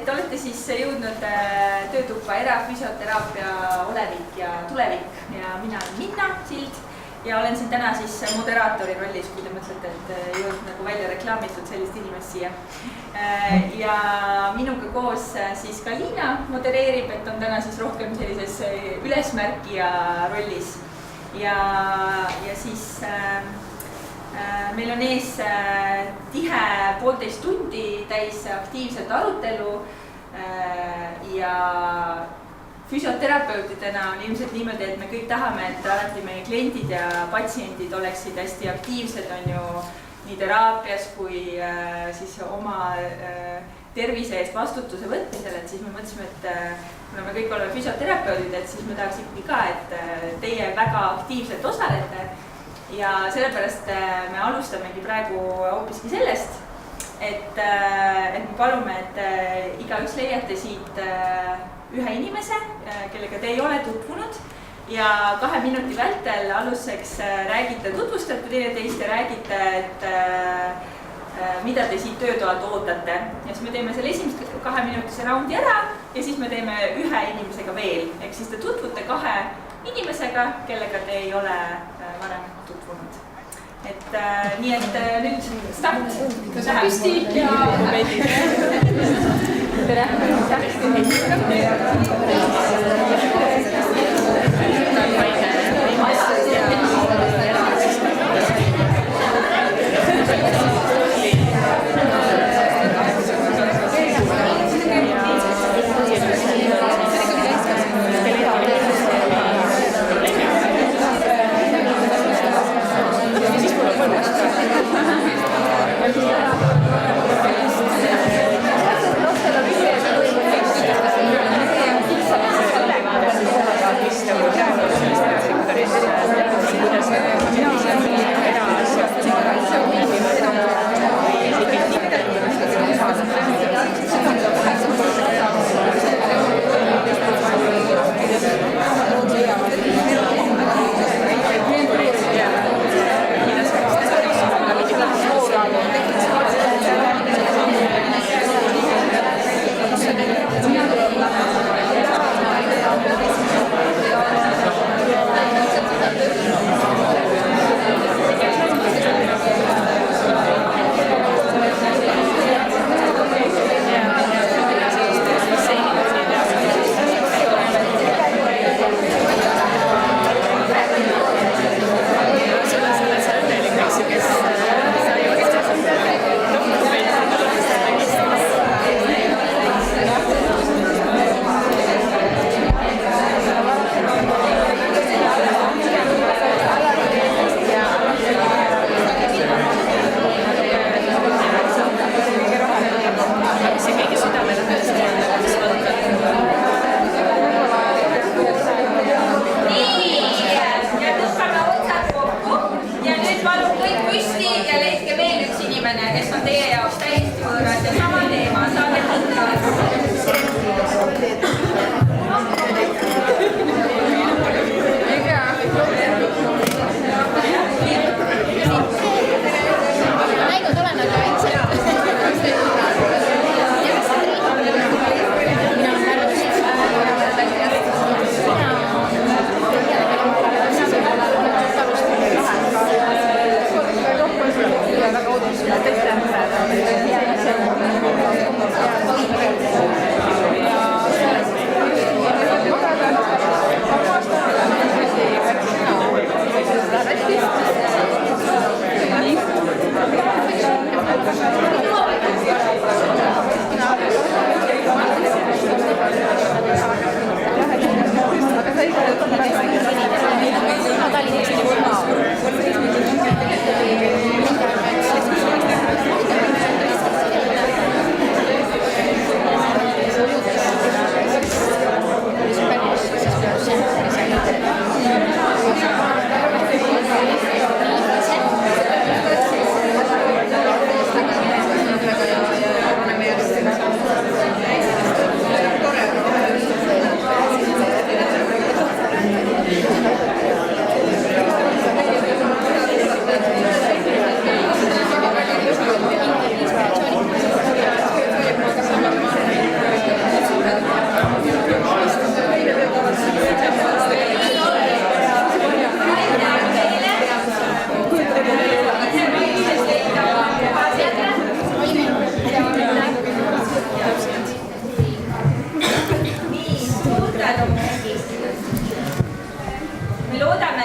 Te olete siis jõudnud töötuppa erafüsioteraapia olevik ja tulevik ja mina olen Minna Sild ja olen siin täna siis moderaatori rollis, kui te mõtlete, et ei olnud nagu välja reklaamitud sellist inimest siia. Ja minuga koos siis ka Liina modereerib, et on täna siis rohkem sellises ülesmärkija rollis ja siis meil on ees tihe 1,5 tundi täis aktiivset arutelu ja füsioterapeutidena on ilmselt niimoodi, et me kõik tahame, et alati meie kliendid ja patsiendid oleksid hästi aktiivsed, on ju nii teraapias kui siis oma tervise eest vastutuse võtmisel, et siis me mõtlesime, et kuna me kõik oleme füsioterapeudid, et siis me tahaks ikkagi ka, et teie väga aktiivselt osalete. Ja sellepärast me alustamegi praegu hoopiski sellest, et me palume, et igaüks leiate siit ühe inimese, kellega te ei ole tutvunud ja 2 minuti vältel aluseks räägite, tutvustate teineteist ja räägite, et mida te siit töötoalt ootate. Ja siis me teeme selle esimest 2-minutise raundi ära ja siis me teeme ühe inimesega veel. Ehk siis te tutvute 2 inimesega, kellega te ei ole varem tutvunud. Et nii, et nüüd start. Püsti ja tere.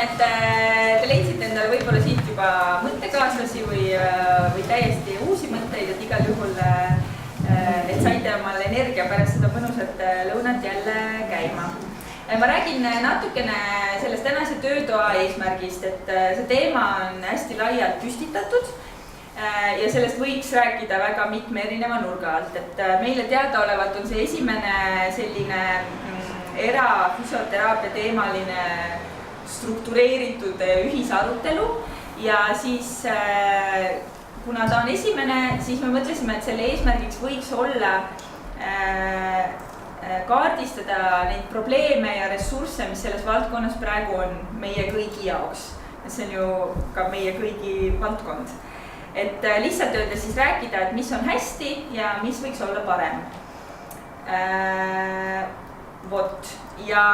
et te leidsite endale võib-olla siit juba mõttekaaslasi või täiesti uusi mõtteid, et igal juhul, et saite omal energia pärast seda mõnusat lõunat jälle käima. Ma räägin natukene sellest tänase töötoa eesmärgist, et see teema on hästi laialt püstitatud ja sellest võiks rääkida väga mitme erineva nurga alt, et meile teadaolevalt on see esimene selline erafüsioteraapia teemaline struktureeritud ühisarutelu ja siis kuna ta on esimene, siis me mõtlesime, et selle eesmärgiks võiks olla kaardistada neid probleeme ja ressursse, mis selles valdkonnas praegu on meie kõigi jaoks. See on ju ka meie kõigi valdkond. Et lihtsalt öeldes siis rääkida, et mis on hästi ja mis võiks olla parem. Vot. Ja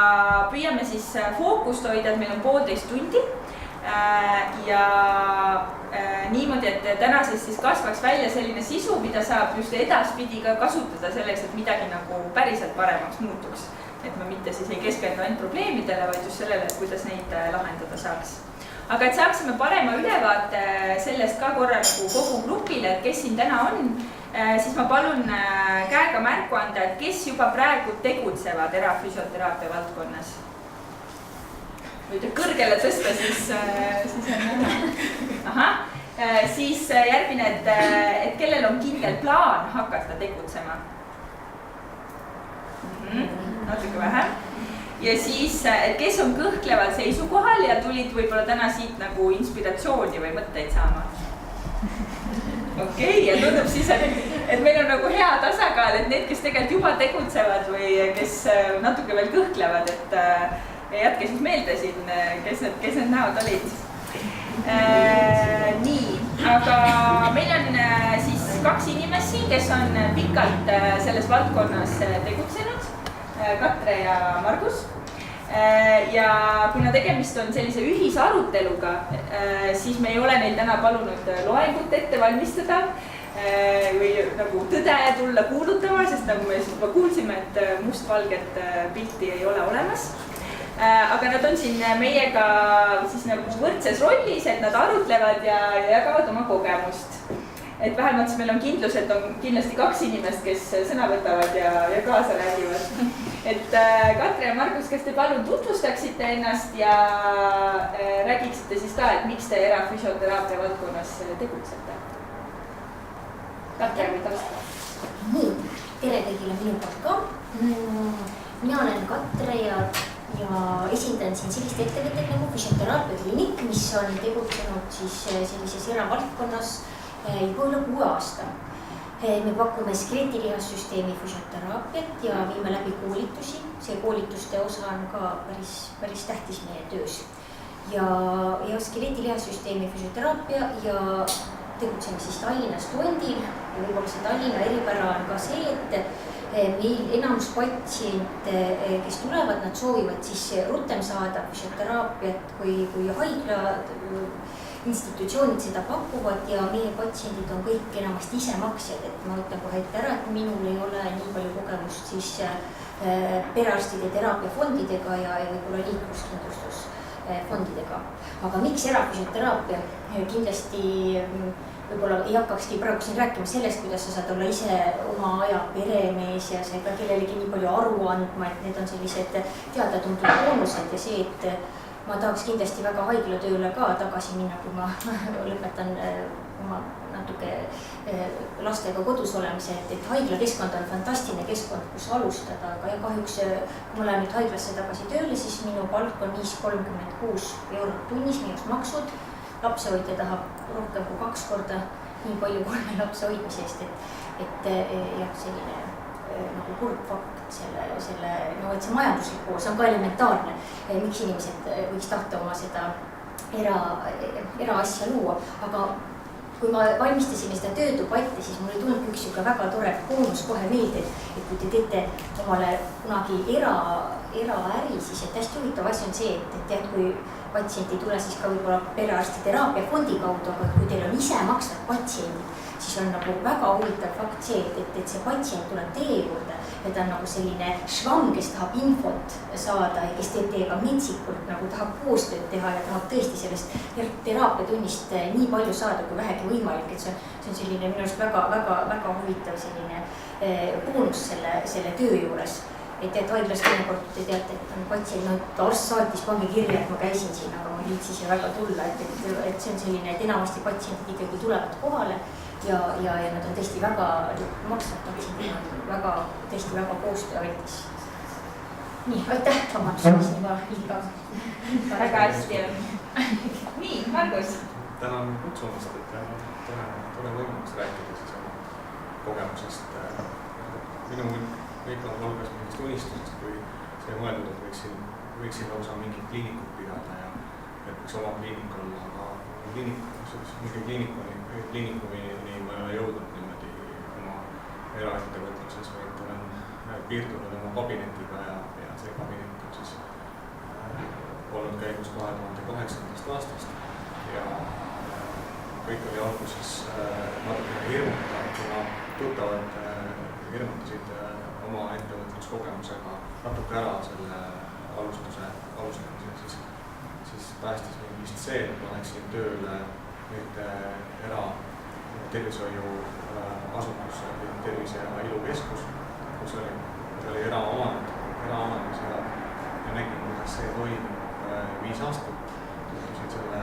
püüame siis fookust hoida, et meil on 1,5 tundi ja niimoodi, et tänases siis kasvaks välja selline sisu, mida saab just edaspidi ka kasutada selleks, et midagi nagu päriselt paremaks muutuks. Et me mitte siis ei keskendu ainult probleemidele, vaid just sellele, et kuidas neid lahendada saaks. Aga et saaksime parema ülevaate sellest ka korra nagu kogu grupile, et kes siin täna on, siis ma palun käega märku anda, et kes juba praegu tegutsevad erafüsioteraapia valdkonnas. Võite kõrgele tõsta, siis on näha. Aha, siis järgmine, et kellel on kindel plaan hakata tegutsema. Natuke vähem. Ja siis, et kes on kõhkleval seisukohal ja tulid võib-olla täna siit nagu inspiratsiooni või mõtteid saama. Okei, ja tundub siis, et meil on nagu hea tasakaal, et need, kes tegelikult juba tegutsevad või kes natuke veel kõhklevad, et jätke siis meelde siin, kes need näod olid. Nii, aga meil on siis 2 inimest siin, kes on pikalt selles valdkonnas tegutsenud. Katre ja Margus. Ja kuna tegemist on sellise ühisaruteluga, siis me ei ole neil täna palunud loengut ette valmistada või nagu tõde tulla kuulutama, sest nagu me juba kuulsime, et mustvalget pilti ei ole olemas. Aga nad on siin meiega siis nagu võrdses rollis, et nad arutlevad ja jagavad oma kogemust. Et vähemalt meil on kindlus, et on kindlasti 2 inimest, kes sõna võtavad ja kaasa räägivad. Et Katre ja Margus, kas te palun tutvustaksite ennast ja räägiksite siis ka, et miks te erafüsioteraapia valdkonnas tegutsete? Katre, võid alustada. Nii, tere kõigile minu poolt ka. Mina olen Katre ja esindan siin sellist ettevõtet nagu Füsioteraapia Kliinik, mis on tegutsenud siis sellises eravaldkonnas juba üle 6 aasta. Me pakume skeletiilihassüsteemi füsioteraapiat ja viime läbi koolitusi. See koolituste osa on ka päris tähtis meie töös. Ja skeletiilihassüsteemi füsioteraapia ja tegutseme siis Tallinnas Tondil. Ja võib-olla see Tallinna eripära on ka see, et meil enamus patsiente, kes tulevad, nad soovivad siis rutem saada füsioteraapiat kui haigla institutsioonid seda pakuvad ja meie patsiendid on kõik enamasti ise maksjad, et ma ütlen kohe ette ära, et minul ei ole nii palju kogemust siis perearstide teraapiafondidega ja võib-olla liikluskindlustusfondidega. Aga miks erafüsioteraapia? Kindlasti võib-olla ei hakkakski praegu siin rääkima sellest, kuidas sa saad olla ise oma aja peremees ja sa ei pea kellelegi nii palju aru andma, et need on sellised teada-tuntud boonused ja see, et ma tahaks kindlasti väga haiglatööle ka tagasi minna, kui ma lõpetan oma natuke lastega kodus olemise, et haiglakeskkond on fantastiline keskkond, kus alustada, aga kahjuks kui ma lähen nüüd haiglasse tagasi tööle, siis minu palk on 5,36 € tunnis miinus maksud. Lapsehoidja tahab rohkem kui 2 korda nii palju 3 lapse hoidmise eest, et jah, selline nagu kurb fakt et see majanduslik pool, see on ka elementaarne, miks inimesed võiks tahta oma seda eraasja luua, aga kui ma valmistasin seda töödebatti, siis mul ei tulnud üks väga tore boonus kohe meelde, et kui te teete omale kunagi eraäri, siis et hästi huvitav asi on see, et kui patsient ei tule siis ka võib-olla perearsti teraapiafondi kaudu, aga kui teil on ise maksvad patsiendid, siis on nagu väga huvitav fakt see, et see patsient tuleb teie juurde ja ta on nagu selline švamm, kes tahab infot saada ja kes teeb teiega metsikult nagu tahab koostööd teha ja tahab tõesti sellest teraapiatunnist nii palju saada kui vähegi võimalik, et see on selline minu arust väga huvitav selline boonus selle töö juures. Et haiglas teinekord te teate, et on patsient, arst saatis, pange kirja, et ma käisin siin, aga ma liitsin siia väga tulla, et see on selline, et enamasti patsientid ikkagi tulevad kohale ja nad on tõesti väga maksvad patsiendina, tõesti väga koostööaldis. Nii, aitäh, vabandust, juba liiga. Väga hästi on. Nii, Margus. Tänan kutsumast, et tore võimalus rääkida siis oma kogemusest. Minu kõik on valgas mingist unistusest, kui see mõeldud, et võiksin lausa mingit kliinikut pidada ja et võiks oma kliinik olla, aga kliinikumini ma ei ole jõudnud niimoodi oma eraettevõtluses, vaid olen piirdunud oma kabinetiga ja see kabinet on siis olnud käigus 2008. aastast ja kõik oli alguses natukene hirmutav, kuna tuttavad hirmutasid oma ettevõtluskogemusega natuke ära selle alustamise, siis päästis mind vist see, et ma läksin tööle ühte tervishoiu asutusse, tervise- ja ilukeskus, kus oli eraomandis ja nägin, kuidas see toimub 5 aastat. Tutvusin selle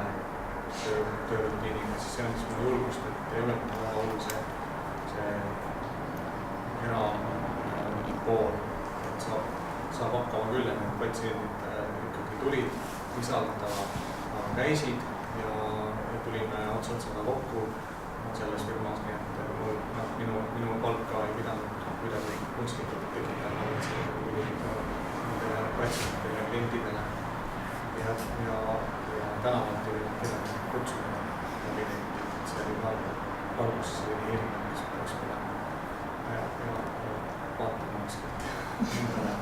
töörutiiniga, siis see andis mulle julgust, et ei ole väga olnud see erapool, et saab hakkama küll, et need patsiendid ikkagi tulid, lisalt käisid ja tulime otsatsaga kokku selles firmas, nii et minu palka ei pidanud kuidagi kunstlikult tekitada, et see oli nende patsientidele ja klientidele ja tänavalt oli kedagi kutsuda kabinetti, et see oli ka alguses selline hirm, mis peaks olema ja vaatama oskalt endale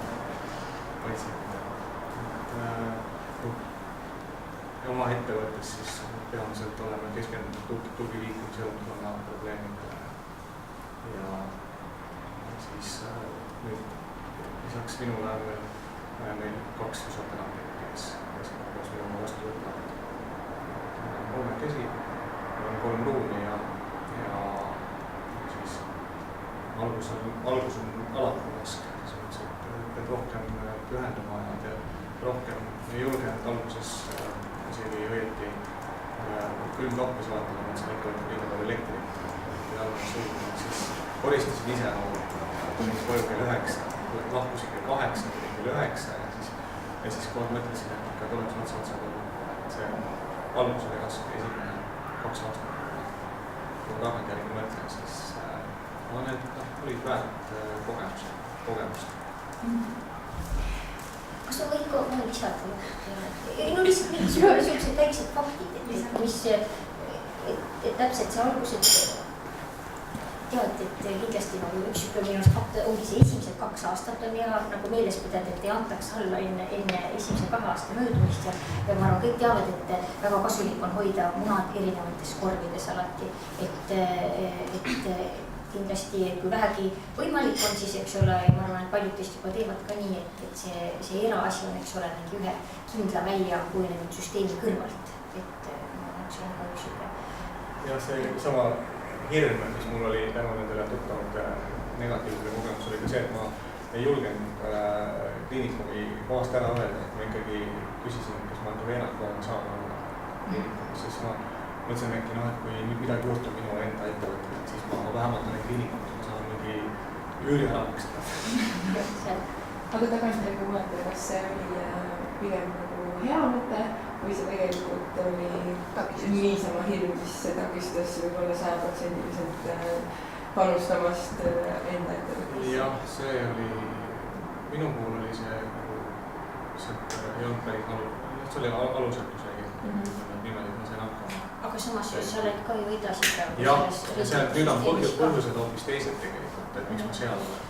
patsientidele. Oma ettevõttes siis peamiselt oleme keskendunud tugiliikumiselundkonna probleemidele ja siis nüüd lisaks minule on meil 2 füsioterapeuti, kes koos minuga vastu võtavad. Kolmekesi, on 3 ruumi ja siis algus on alati raske, et pead rohkem pühenduma ja rohkem ei julgenud alguses isegi õieti külmkappis vaadata, et seal ikka liiga palju elektrit ja alguses sõlguma, siis koristasin ise tulin koju kell 9, lahkusin kell 8, tulin kell 9 ja siis kohe mõtlesin, et ikka tuleks otsa kogu. See algus oli raske esimene 2 aastat. Kui ma tagantjärgi mõtlen, siis need olid väärt kogemust. Kas on võid ka lisada? No lihtsalt niisugused väiksed faktid, et täpselt see alguses tead, et kindlasti nagu üks minu fakt ongi see esimesed 2 aastat on hea nagu meeles pidada, et ei antaks alla enne esimese 2 aasta möödumist ja ma arvan, kõik teavad, et väga kasulik on hoida munad erinevates korvides alati, et kindlasti, kui vähegi võimalik on, siis eks ole, ma arvan, et paljud teist juba teevad ka nii, et see eraasi on, eks ole, mingi ühe kindla välja kujunenud süsteemi kõrvalt, et ma arvan, et see on ka üks juba. Ja see sama hirm, mis mul oli tänu nendele tuttavate negatiivsele kogemus oli ka see, et ma ei julgenud kliinikumi kohast ära öelda, et ma ikkagi küsisin, kas ma endaveenakohal saan olla kliinikumis, siis ma mõtlesin äkki, et kui midagi juhtub minu enda ettevõttel, siis ma vähemalt olen kliinikumis, ma saan mingi üüri ära maksta. Aga tagantjärgi mõelda, kas see oli pigem nagu hea mõte või see tegelikult oli niisama hirm, mis takistas võib-olla 100% panustamast enda ettevõttesse? Jah, see oli, minu puhul oli see ei olnud päris see oli alusetus niimoodi, et ma sain hakkama. Aga samas sa oled ka ju edasi praegu. Jah, ja nüüd on põhjused hoopis teised tegelikult, et miks ma seal olen.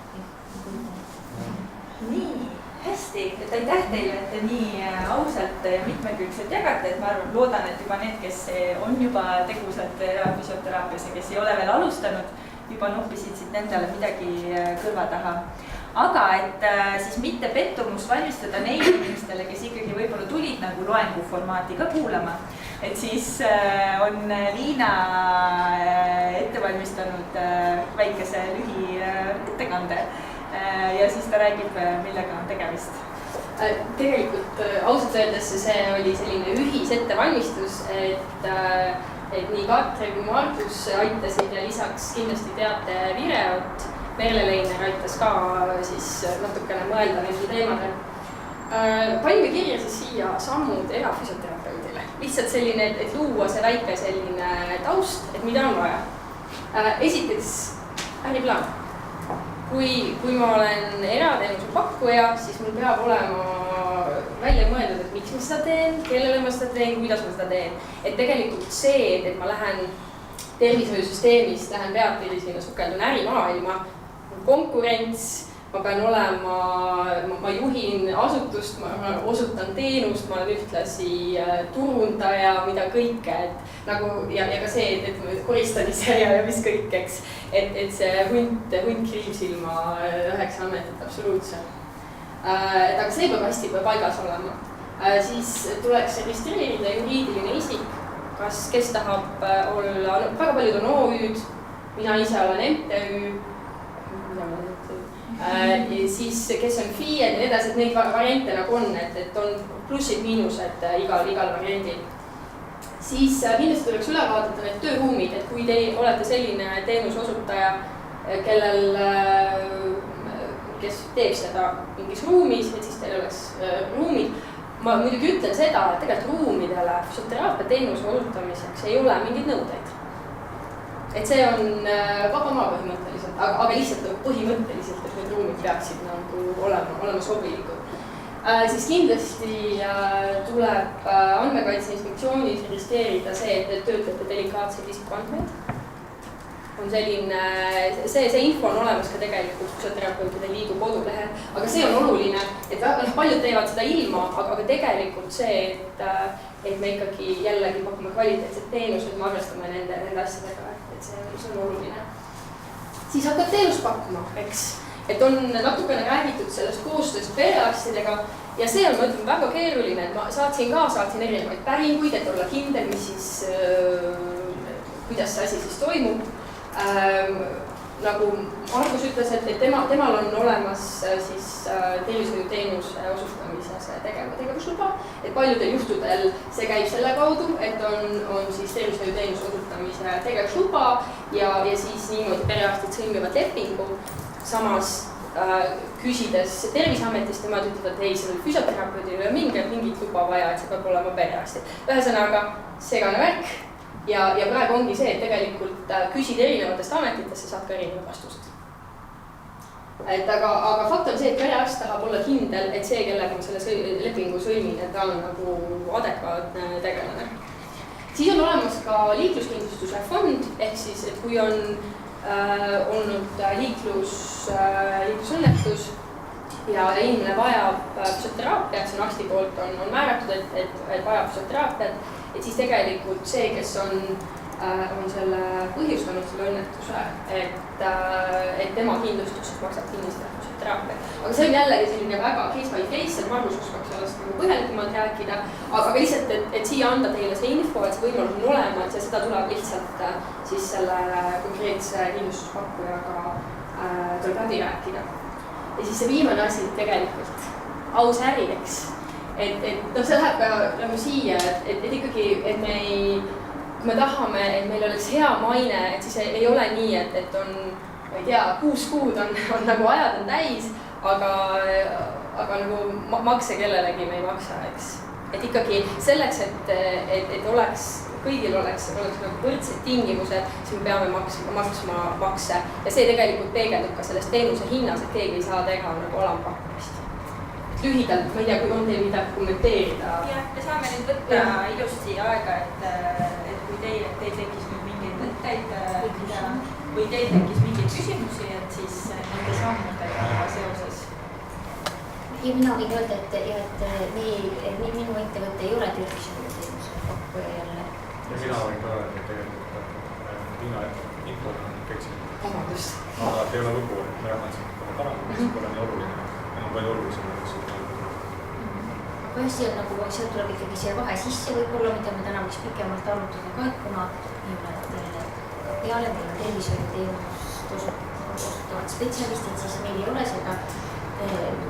Nii, hästi, et aitäh teile, et te nii ausalt ja mitmekülgselt jagate, et ma loodan, et juba need, kes on juba tegusad füsioteraapias ja kes ei ole veel alustanud, juba noppisid siit nendele midagi kõrva taha. aga et siis mitte pettumust valmistada neile inimestele, kes ikkagi võib-olla tulid nagu loengu formaati ka kuulama. Et siis on Liina ette valmistanud väikese lühi ettekande ja siis ta räägib, millega on tegemist. Tegelikult ausalt öeldes see oli selline ühisettevalmistus, et nii Katri kui Margus aitasid ja lisaks kindlasti teate videot. Merle Leiner aitas ka siis natukene mõelda nendel teemadel. Panime kirja siis siia sammud erafüsioterapeudile. Lihtsalt selline, et luua see väike selline taust, et mida on vaja. Esiteks, äriplaan. Kui ma olen erateenuse pakkuja, siis mul peab olema välja mõeldud, et miks ma seda teen, kellele ma seda teen, kuidas ma seda teen. Et tegelikult see, et ma lähen tervishoiusüsteemist, lähen pealtpidi sinna sukeldun ärimaailma, konkurents, ma pean olema, ma juhin asutust, ma osutan teenust, ma olen ühtlasi turundaja, mida kõike, et nagu ja ka see, et koristan ise ja mis kõik, eks, et see hunt kriipsilma 9 ametit absoluutselt. Aga see peab hästi paigas olema. Siis tuleks registreerida juriidiline isik, kes tahab olla, väga paljud on OÜ-d, mina ise olen MTÜ, siis kes on FIE ja nii edasi, et neid variante nagu on, et on plussid-miinused igal variandil. Siis kindlasti tuleks üle vaadata need tööruumid, et kui te olete selline teenusosutaja, kes teeb seda mingis ruumis, et siis teil oleks ruumid. Ma muidugi ütlen seda, et tegelikult ruumidele füsioteraapia teenuse osutamiseks ei ole mingeid nõudeid. Et see on vaba maa põhimõtteliselt, aga lihtsalt põhimõtteliselt, et need ruumid peaksid nagu olema sobilikud. Siis kindlasti tuleb Andmekaitse Inspektsioonis registreerida see, et töötate delikaatseid isikuandmeid. On selline, see info on olemas ka tegelikult Füsioterapeutide Liidu kodulehel, aga see on oluline, et paljud teevad seda ilma, aga tegelikult see, et me ikkagi jällegi pakume kvaliteetset teenused, me arvestame nende asjadega, et see on oluline. Siis hakkad teenust pakkuma, eks, et on natukene räägitud sellest koostööst perearstidega ja see on, ma ütlen, väga keeruline, et ma saatsin erinevaid päringuid, et olla kindel, mis siis, kuidas see asi siis toimub. Nagu Margus ütles, et temal on olemas siis tervishoiuteenuse osutamise tegevusluba, et paljudel juhtudel see käib selle kaudu, et on siis tervishoiuteenuse osutamise tegevusluba ja siis niimoodi perearstid sõlmivad lepingu, samas küsides Terviseametist, nemad ütlevad, et ei, sellel füsioterapeudil ei ole mingit luba vaja, et see peab olema perearstid. Ühesõnaga, segane värk. Ja praegu ongi see, et tegelikult küsid erinevatest ametitesse, saad ka erinevad vastused. Aga fakt on see, et perearst tahab olla kindel, et see, kellega ma selle lepingu sõlmin, et ta on nagu adekvaatne tegelane. Siis on olemas ka liikluskindlustuse fond, ehk siis, et kui on olnud liiklusõnnetus ja inimene vajab füsioteraapiat, see on arsti poolt on määratud, et vajab füsioteraapiat, et siis tegelikult see, kes on selle põhjustanud selle õnnetuse, et tema kindlustus maksab kinni seda füsioteraapia. Aga see on jällegi selline väga case by case, et Margus oskaks sellest põhjalikumalt rääkida, aga lihtsalt, et siia anda teile see info, et see võimalus on olemas ja seda tuleb lihtsalt siis selle konkreetse kindlustuspakkujaga tuleb läbi rääkida. Ja siis see viimane asi tegelikult, aus äri, eks. Et see läheb ka nagu siia, et ikkagi, et me tahame, et meil oleks hea maine, et siis ei ole nii, et on, ma ei tea, 6 kuud on nagu ajad on täis, aga nagu makse kellelegi me ei maksa, eks. Et ikkagi selleks, et kõigil oleks nagu võrdsed tingimused, siis me peame maksma makse ja see tegelikult peegeldub ka sellest teenuse hinnas, et keegi ei saa teha nagu alampakkumist. Lühidalt, ma ei tea, kui on teil midagi kommenteerida. Jah, me saame nüüd võtta ilusti aega, et kui teil tekkis nüüd mingeid mõtteid või teil tekkis mingeid küsimusi, et siis nende sammudega seoses. Ja mina võin öelda, et minu ettevõte ei ole tervishoiuteenuse pakkuja jälle. Ja mina võin ka öelda, et tegelikult Liina info on keksin. Vabandust. Aga ei ole lugu, et ma jagan siin ka parandamist pole nii oluline, meil on palju olulisem asju. aga jah, siia nagu sealt tuleb ikkagi see vahe sisse võib-olla, mida me täna võiks pikemalt arutada ka, et kuna peale meil on tervishoiuteenust osutavad spetsialistid, siis meil ei ole seda,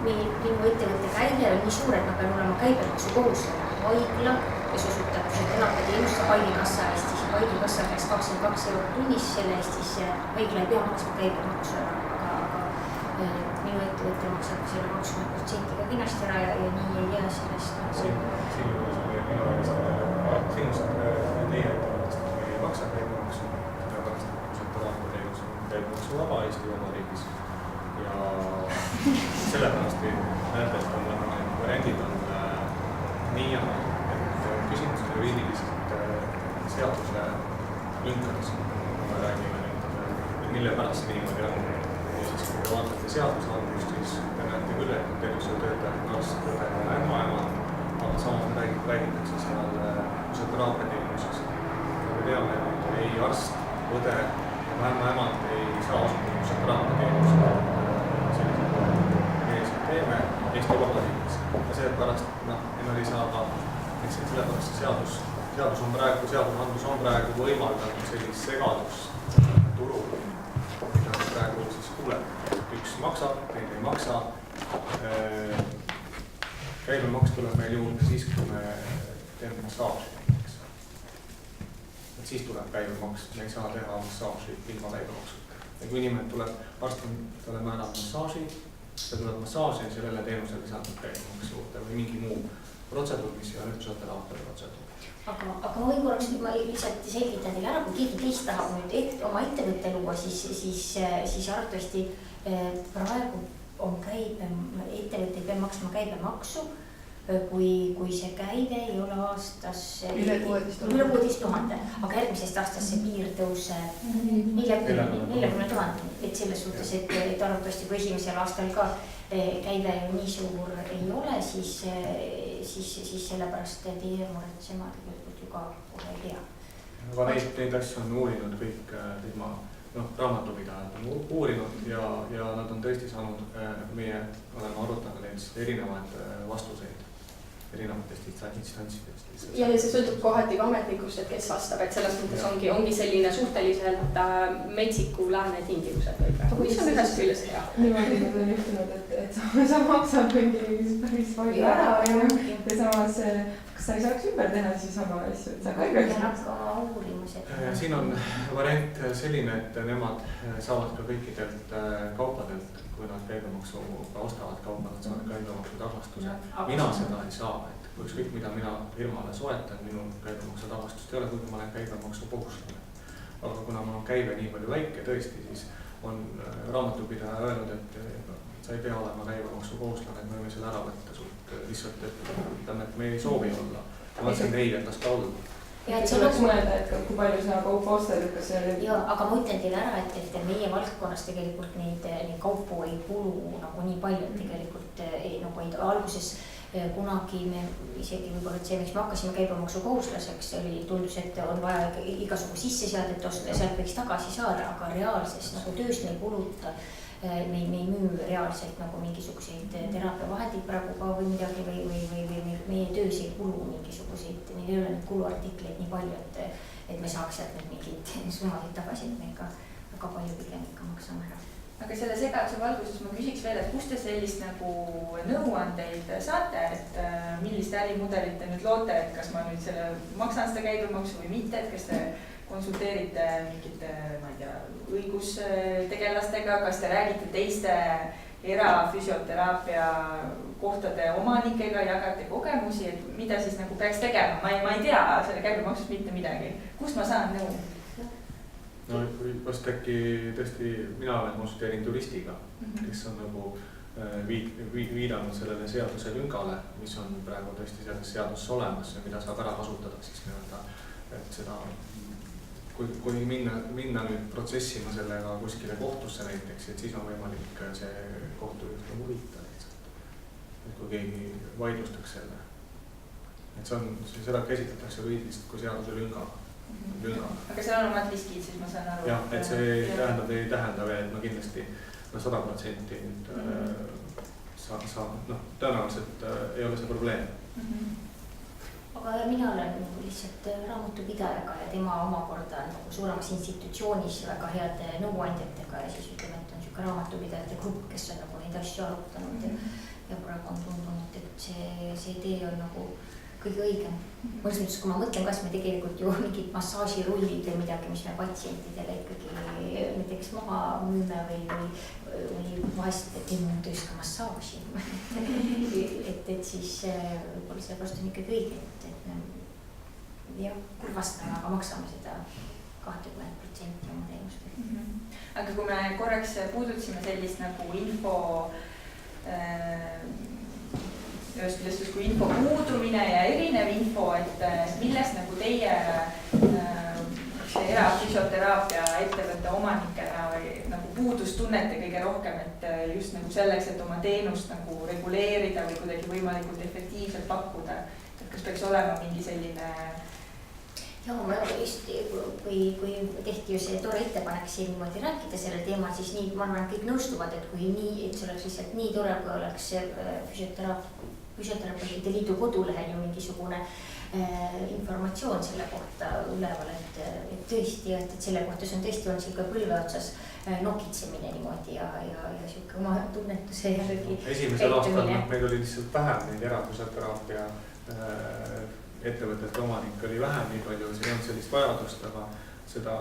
minu ettevõtte käive on nii suur, et ma pean olema käibemaksukohuslane. Haigla, kes osutab teraapiateenust, saab haigekassa eest, siis haigekassa käes 22 € tunnis, selle eest siis haigla ei pea maksma käibemaksu ära, aga minu ettevõte maksab selle 20% ka kindlasti ära ja nii ei jää sellest. Siinjuures minu arvest sinust teie ettevõttest ei maksa käibemaksu, sellepärast et teraapiateenus on käibemaksu vaba Eesti Vabariigis ja sellepärast näete, et on variandid on nii, et küsimus on juriidiliselt seaduse lünkades, kui me räägime nüüd, mille pärast see niimoodi on. Ja siis, kui te vaatate seadusandlust, siis te näete küll, et tervishoiutöötajad on arst, õde ja ämmaema, aga samas räägitakse seal füsioteraapiateenusest. Me teame, et ei arst, õde ja ämmaemad ei saa osutada füsioteraapiateenust. Sellised teeme Eesti Vabariigis ja seepärast nad ei saa ka, sellepärast seadusandlus on praegu võimaldanud sellist segadust turul, mida praegu siis kuuleb. Üks maksab, teine ei maksa. Käibemaks tuleb meil juurde siis, kui me teeme massaaži. Siis tuleb käibemaks, me ei saa teha massaaži ilma käibemaksuta. Ja kui inimene tuleb, arst on talle määrab massaaži, ta tuleb massaaži ja sellele teenusele lisandub käibemaks juurde või mingi muu protseduur, mis ei ole füsioteraapia protseduur. Aga ma võin korraks, ma lihtsalt selgitan teile ära, kui keegi teist tahab nüüd oma ettevõtte luua, siis arvatavasti praegu on ettevõte ei pea maksma käibemaksu, kui see käive ei ole aastas üle 16 000, aga järgmisest aastast see piir tõuseb 40 000, et selles suhtes, et arvatavasti kui esimesel aastal ka käive ju nii suur ei ole, siis sellepärast teie muretsema tegelikult ju ka kohe ei pea. Aga neid asju on uurinud kõik tema raamatupidajad on uurinud ja nad on tõesti saanud, meie oleme arutanud neist erinevaid vastuseid erinevatest instantsidest. Ja see sõltub kohati ka ametnikust, et kes vastab, et selles mõttes ongi selline suhteliselt metsiku lääne tingimused võib. Mis on ühest küljest hea? Niimoodi nad on juhtunud, et sa maksad mingi päris palju ära ja samas, kas sa ei saaks ümber teha siis oma asju, et sa ka ei peaks uurimused. Siin on variant selline, et nemad saavad ka kõikidelt kaupadelt, kui nad käibemaksuga ostavad kaupa, nad saavad käibemaksu tagastuse. Mina seda ei saa, et ükskõik mida mina firmale soetan, minu käibemaksu tagastust ei ole, kuigi ma olen käibemaksu kohuslane. Aga kuna ma käive nii palju väike tõesti, siis on raamatupidaja öelnud, et sa ei pea olema käibemaksu kohuslane, et me võime selle ära võtta sult lihtsalt, et me ei soovi olla. Ma mõtlesin teile, et las ta olla. See oleks mõelda, et kui palju sa kaupa ostad, et kas see oli... Jaa, aga ma ütlen teile ära, et meie valdkonnas tegelikult neid kaupu ei kulu nagu nii palju, et tegelikult alguses kunagi me isegi võib-olla, et see, miks me hakkasime käibemaksu kohuslaseks, tundus, et on vaja igasugu sisseseadet osta ja sealt võiks tagasi saada, aga reaalses tööst me ei kuluta. Me ei müü reaalselt nagu mingisuguseid teraapiavahendid praegu ka või midagi või meie töös ei kulu mingisuguseid, meil ei ole neid kuluartikleid nii palju, et me saaks sealt mingid summasid tagasi, et me ikka väga palju pigem ikka maksame ära. Aga selle segaduse valguses ma küsiks veel, et kust te sellist nagu nõuandeid saate, et millist ärimudelit te nüüd loote, et kas ma nüüd maksan seda käibemaksu või mitte, et kas te konsulteerite mingite, ma ei tea, õigustegelastega, kas te räägite teiste erafüsioteraapia kohtade omanikega, jagate kogemusi, et mida siis nagu peaks tegema, ma ei tea selle käibemaksust mitte midagi. Kust ma saan nõu? No vast äkki tõesti mina olen konsulteerinud juristiga, kes on nagu viidanud sellele seaduse lüngale, mis on praegu tõesti selles seaduses olemas ja mida saab ära kasutada siis nii-öelda, et seda kui minna nüüd protsessima sellega kuskile kohtusse näiteks, et siis on võimalik see kohtujuht nagu võita lihtsalt. Et kui keegi vaidlustaks selle. Et seda käsitletakse juriidiliselt kui seaduse lüngaga. Aga seal on omad riskid, siis ma saan aru. Jah, et see ei tähenda veel, et ma kindlasti 100% nüüd tõenäoliselt ei ole see probleem. Aga mina olen nagu lihtsalt raamatupidajaga ja tema omakorda nagu suuremas institutsioonis väga heade nõuandjatega ja siis ütleme, et on niisugune raamatupidajate grupp, kes on nagu neid asju arutanud ja praegu on tundunud, et see idee on nagu kõige õigem. Mõnes mõttes, kui ma mõtlen, kas me tegelikult ju mingid massaažirullid või midagi, mis me patsientidele ikkagi näiteks maha müüme või vahest teeme tööst ka massaaži. et siis võib-olla sellepärast on ikkagi õige, et me jah, kurvastame, aga maksame seda 20% oma teenust. Aga kui me korraks puudutasime sellist nagu info ühest küljest justkui info puudumine ja erinev info, et milles nagu teie erafüsioteraapia ettevõtte omanikena või nagu puudust tunnete kõige rohkem, et just nagu selleks, et oma teenust nagu reguleerida või kuidagi võimalikult efektiivselt pakkuda, et kas peaks olema mingi selline ja ma just, kui tehti ju see tore ettepanek siin niimoodi rääkida sellel teemal, siis nii, ma arvan, kõik nõustuvad, et kui nii, et see oleks lihtsalt nii tore, kui oleks Füsioterapeutide Liidu kodulehel ju mingisugune informatsioon selle kohta üleval, et tõesti, et selle kohta see on tõesti on selline põlve otsas nokitsemine niimoodi ja sihuke oma tunnetuse järgi. Esimesel aastal meil oli lihtsalt vähem neid erafüsioteraapia ettevõtete omanik oli vähem, nii palju siin on sellist vajadust, aga seda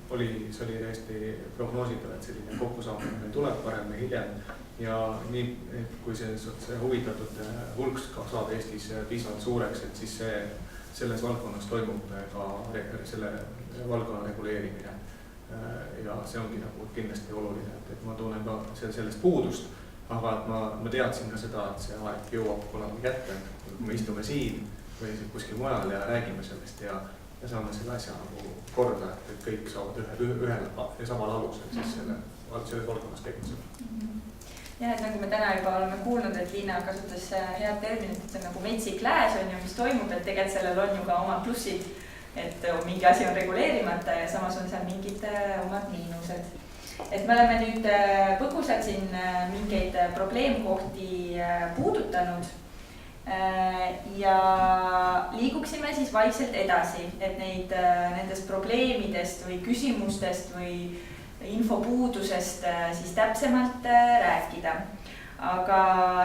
see oli täiesti prognoositav, et selline kokkusaamine tuleb varem ja hiljem. Ja nii, et kui see huvitatute hulk saab Eestis piisavalt suureks, et siis selles valdkonnas toimub ka selle valdkonna reguleerimine. Ja see ongi nagu kindlasti oluline, et ma tunnen ka sellest puudust, aga et ma teadsin ka seda, et see aeg jõuab kunagi kätte, kui me istume siin või kuskil mujal ja räägime sellest ja saame selle asja nagu korda, et kõik saavad ühel ja samal alusel siis selles valdkonnas tegutsema. Ja, et nagu me täna juba oleme kuulnud, et Liina kasutas head terminit, et see on nagu metsik lääs on ju, mis toimub, et tegelikult sellel on ju ka omad plussid, et mingi asi on reguleerimata ja samas on seal mingid omad miinused. Et me oleme nüüd põgusalt siin mingeid probleemkohti puudutanud ja liiguksime siis vaikselt edasi, et nendest probleemidest või küsimustest või infopuudusest siis täpsemalt rääkida. Aga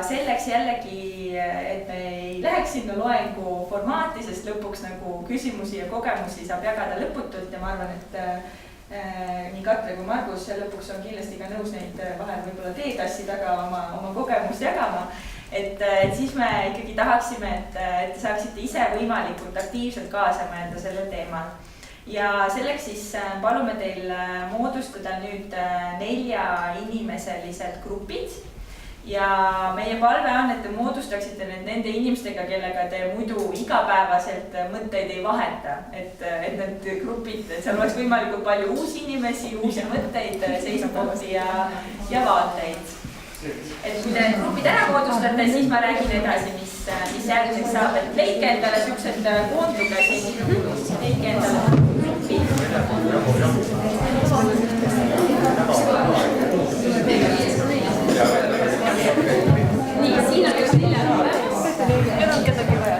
selleks jällegi, et me ei läheks sinna loengu formaati, sest lõpuks nagu küsimusi ja kogemusi saab jagada lõputult ja ma arvan, et nii Katre kui Margus lõpuks on kindlasti ka nõus neid vahel võib-olla teekassi taga oma kogemust jagama. Et siis me ikkagi tahaksime, et te saaksite ise võimalikult aktiivselt kaasa mõelda sellel teemal. Ja selleks siis palume teil moodustada nüüd 4 inimeselised grupid ja meie palve on, et te moodustaksite nende inimestega, kellega te muidu igapäevaselt mõtteid ei vaheta, et need grupid, et seal oleks võimalikult palju uusi inimesi, uusi mõtteid, seisukohti ja vaateid. Et kui te grupid ära moodustate, siis ma räägin edasi, mis järgmiseks saab, et leidke endale siuksed koonduga, siis leidke endale nii, siin on üks 4 olemas. Nüüd on kedagi vaja.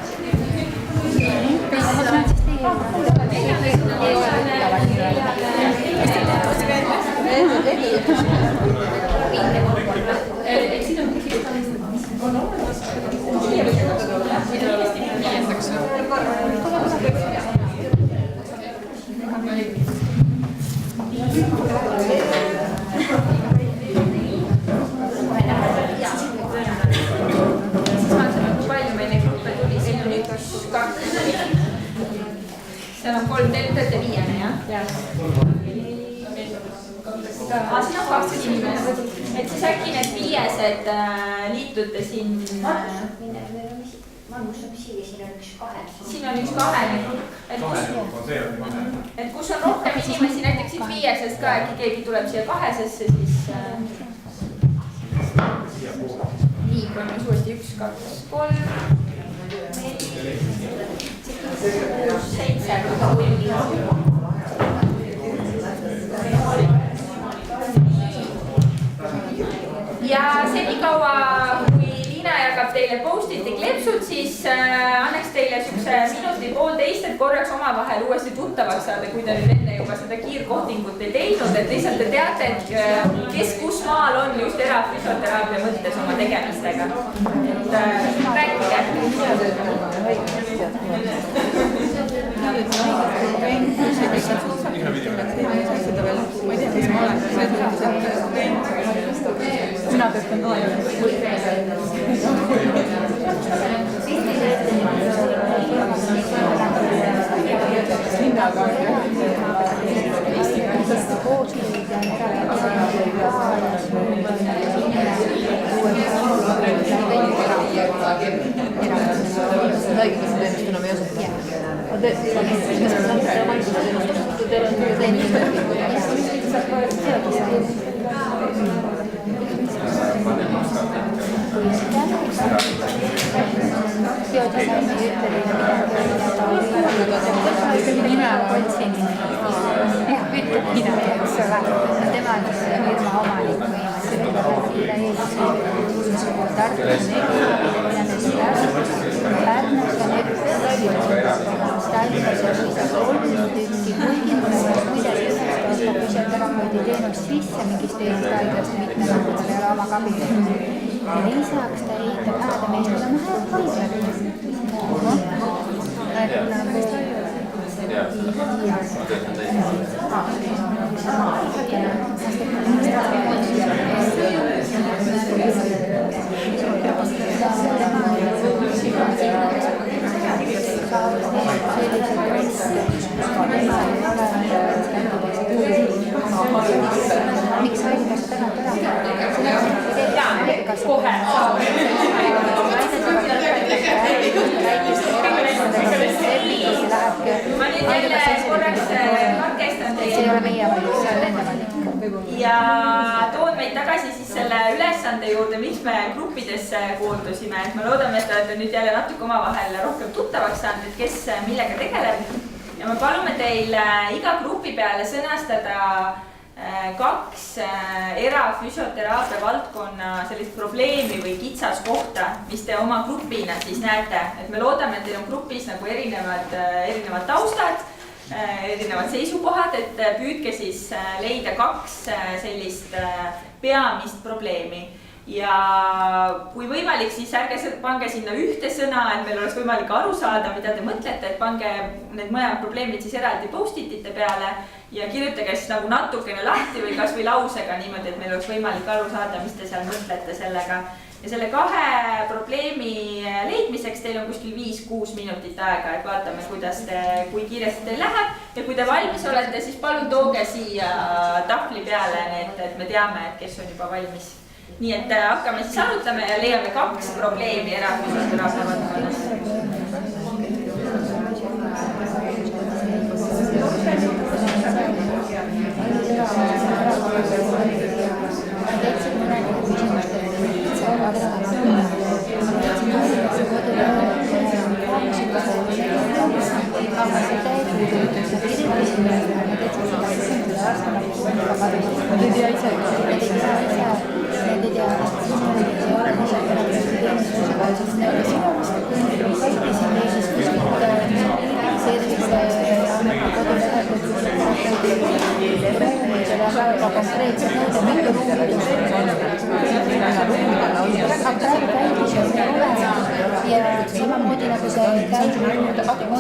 Seal on 3, teete 5, jah? Siin on 2 inimest. Et siis äkki need 5 liitute siin... Margus on siia, siin on 1 2. Siin on 1 2. Et kus on rohkem inimesi, näiteks siin 5 ka, äkki keegi tuleb siia 2-sesse, siis... Nii, kui on uuesti 1, 2, 3, 4, 6, 7, 8. minuti-poolteist, et korraks omavahel uuesti tuttavaks saada, kui te nüüd enne juba seda kiirkohtingut ei teinud, et lihtsalt te teate, et kes kus maal on just erafüsioteraapia mõttes oma tegemistega. Et rääkige. Mina töötan ka teenust sisse mingist teisest haiglast mitme nädalal ei ole oma kabinetis. Ja lisaks ta ehitab hääde meestel oma miks haigekassa täna kohe ma nüüd jälle korraks katkestan teie. See ei ole meie valik, see on nende valik. Ja toon meid tagasi siis selle ülesande juurde, miks me gruppidesse koondusime. Et me loodame, et olete nüüd jälle natuke omavahel rohkem tuttavaks saanud, et kes millega tegeleb. Ja me palume teil iga grupi peale sõnastada 2 erafüsioteraapia valdkonna sellist probleemi või kitsaskohta, mis te oma grupina siis näete. Et me loodame, et teil on grupis nagu erinevad taustad, erinevad seisukohad, et püüdke siis leida 2 sellist peamist probleemi. Ja kui võimalik, siis ärge pange sinna ühte sõna, et meil oleks võimalik aru saada, mida te mõtlete, et pange need mõlemad probleemid siis eraldi post-itite peale ja kirjutage siis nagu natukene lahti või kas või lausega niimoodi, et meil oleks võimalik aru saada, mis te seal mõtlete sellega. Ja selle 2 probleemi leidmiseks teil on kuskil 5-6 minutit aega, et vaatame, kui kiiresti teil läheb. Ja kui te valmis olete, siis palun tooge siia tahvli peale need, et me teame, et kes on juba valmis. Nii et hakkame siis arutama ja leiame 2 probleemi erafüsioteraapia valdkonnas. ja samamoodi nagu see käib on aga kui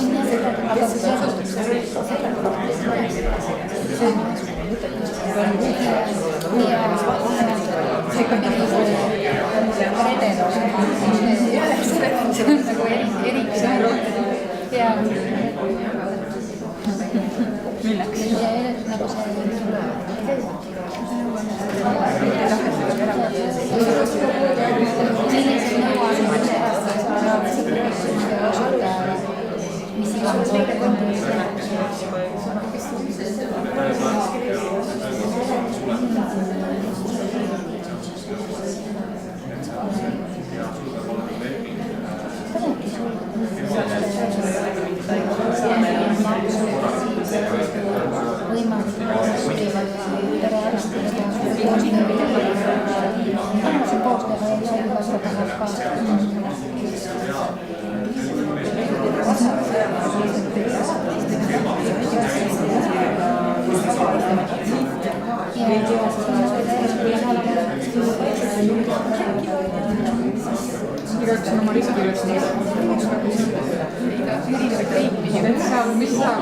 võimalik Igaüks on oma riski üles üritab riiki, et saab, mis saab.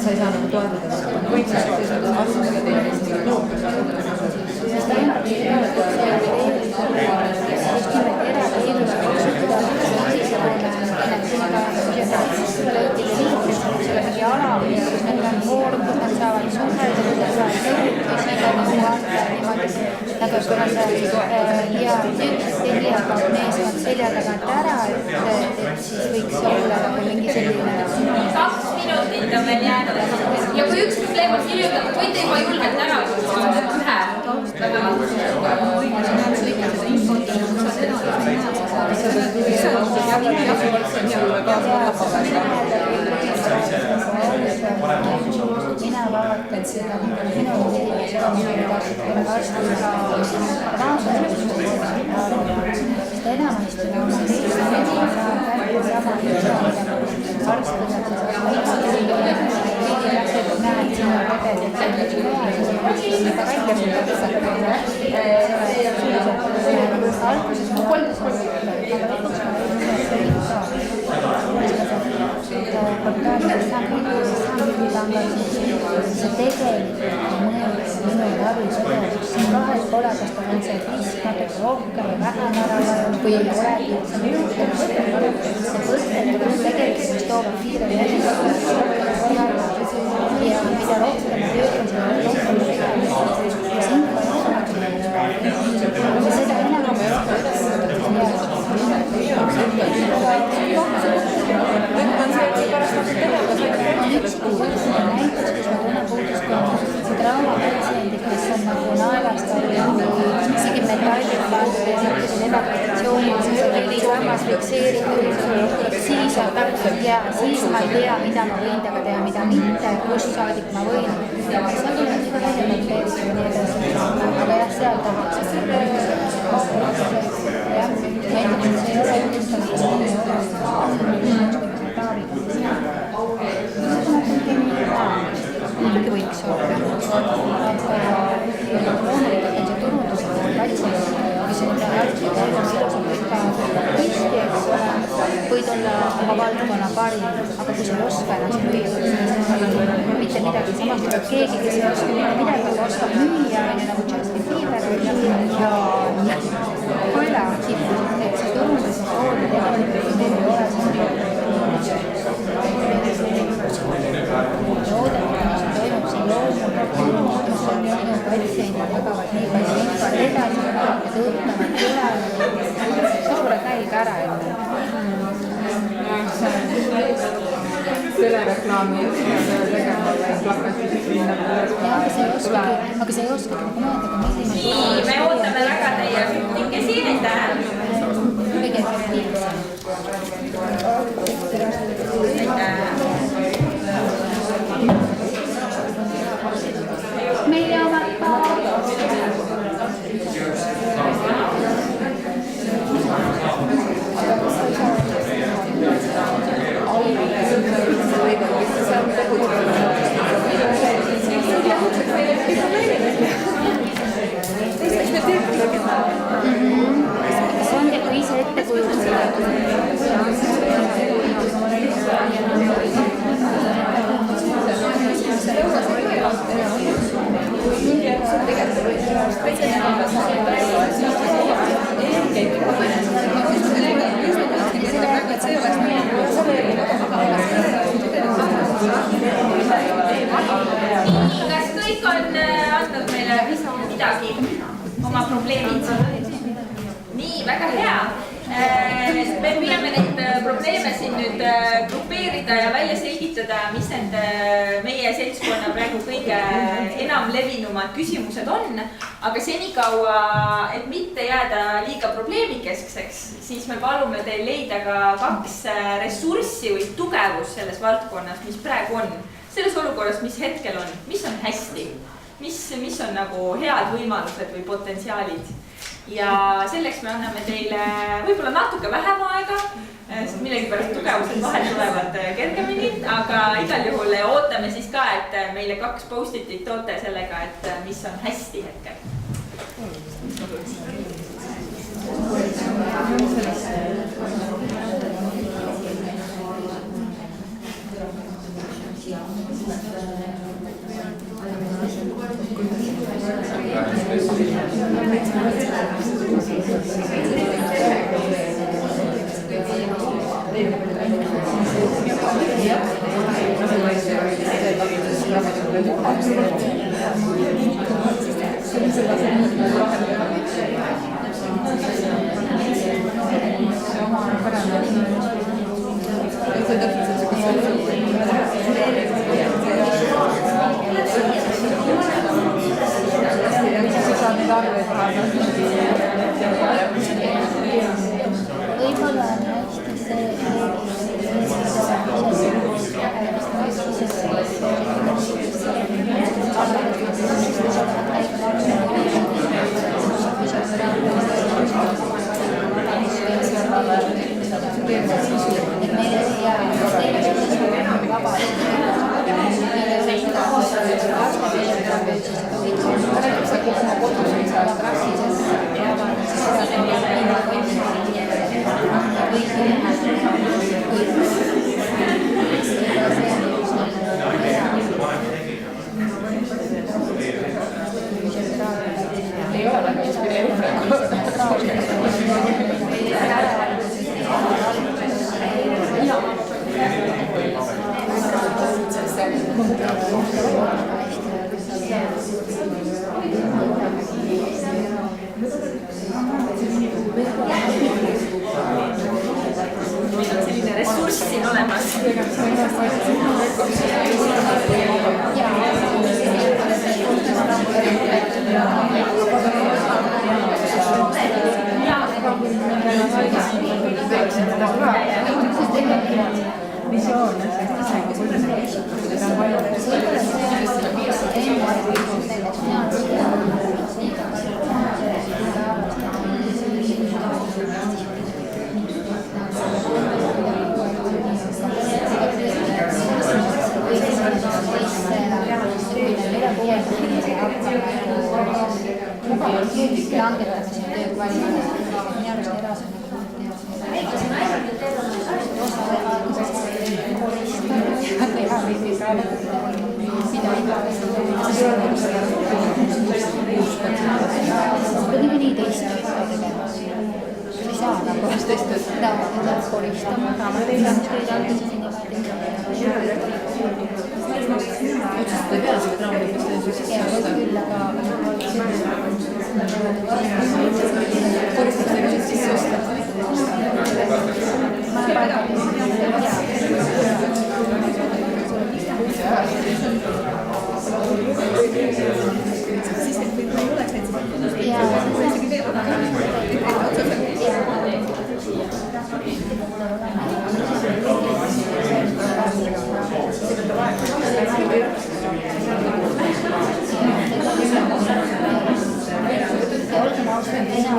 Sa ei saa nagu toetada. Võiks asjadega teha. ja telijaga meeskond selja tagant ära, et siis võiks olla nagu mingi selline 2 minutit on veel jäänud ja kui üks probleem on kirjutatud, võite juba julgelt ära mina vaatan seda minu enamasti see tegelikult minu tarvis kahel korral, kas ta on see risk natuke rohkem või vähem ära vajunud või ei olegi üldse mõjutab. See põhjendab tegelikult, mis toovad kiire ja mida rohkem töötab, seda rohkem seda enam näiteks, kus ma tunnen puudust, kui traumapatsiendid, kes on nagu naelast isegi metallid pandud ja sellised evakuatsioonid, siis sammas fikseeritud, siis on täpselt ja siis ma ei tea, mida ma võin temaga teha, mida mitte, kust saadik ma võin. See on seda välja teetud ja nii edasi, aga jah, seal tahaks näiteks see ei ole muidugi võiks olla, aga loomulikult on see turundusega patsient, mis on arsti käigus püsti, eks ole, võid olla oma valdkonna parim, aga kui sa ei oska ennast müüa, siis mitte midagi, samas tuleb keegi, kes ei oska midagi, aga oskab müüa, nagu Justin Bieber ja Koila tipud, et see turundus ja pool tegelikult ei ole toimub siin loomulikult, mis on minu patsiendid jagavad nii palju infot edasi ja tõutavad tulevad suure nälg ära enne. Telereklaami tegema plakatisi aga see ei oskagi nagu mõelda, nii, me ootame väga teie küptikesi, aitäh! kõige efektiivsem. Meie omad see on nagu ise ette kujutatud. Kas kõik on andnud meile midagi, oma probleemid? Nii, väga hea. Me püüame neid mõelda ja välja selgitada, mis need meie seltskonna praegu kõige enam levinumad küsimused on. Aga senikaua, et mitte jääda liiga probleemikeskseks, siis me palume teil leida ka 2 ressurssi või tugevust selles valdkonnas, mis praegu on. Selles olukorras, mis hetkel on, mis on hästi, mis on nagu head võimalused või potentsiaalid. Ja selleks me anname teile võib-olla natuke vähem aega, sest millegipärast tugevused vahel tulevad kergemini, aga igal juhul ootame siis ka, et meile 2 post-itit toote sellega, et mis on hästi hetkel. Võib-olla on hästi see, selline ressurss siin olemas. langetame siin töö kvaliteeti. Minu arust erasemalt niikuinii teist tegema. Ei saa nagu koristama, raamatupidamistöid algasid niimoodi. Otsustada ei pea seda raamatupidamistöid küll, aga koristamistöid sisse osta. Ma olen palganud. Siis et kui ei oleks neid Ja olgem ausad, enam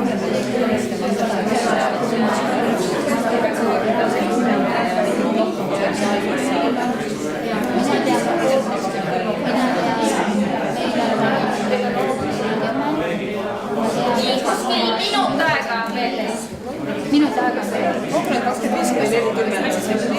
minut aega veel. minut aega veel. 25 või 40, siis on 15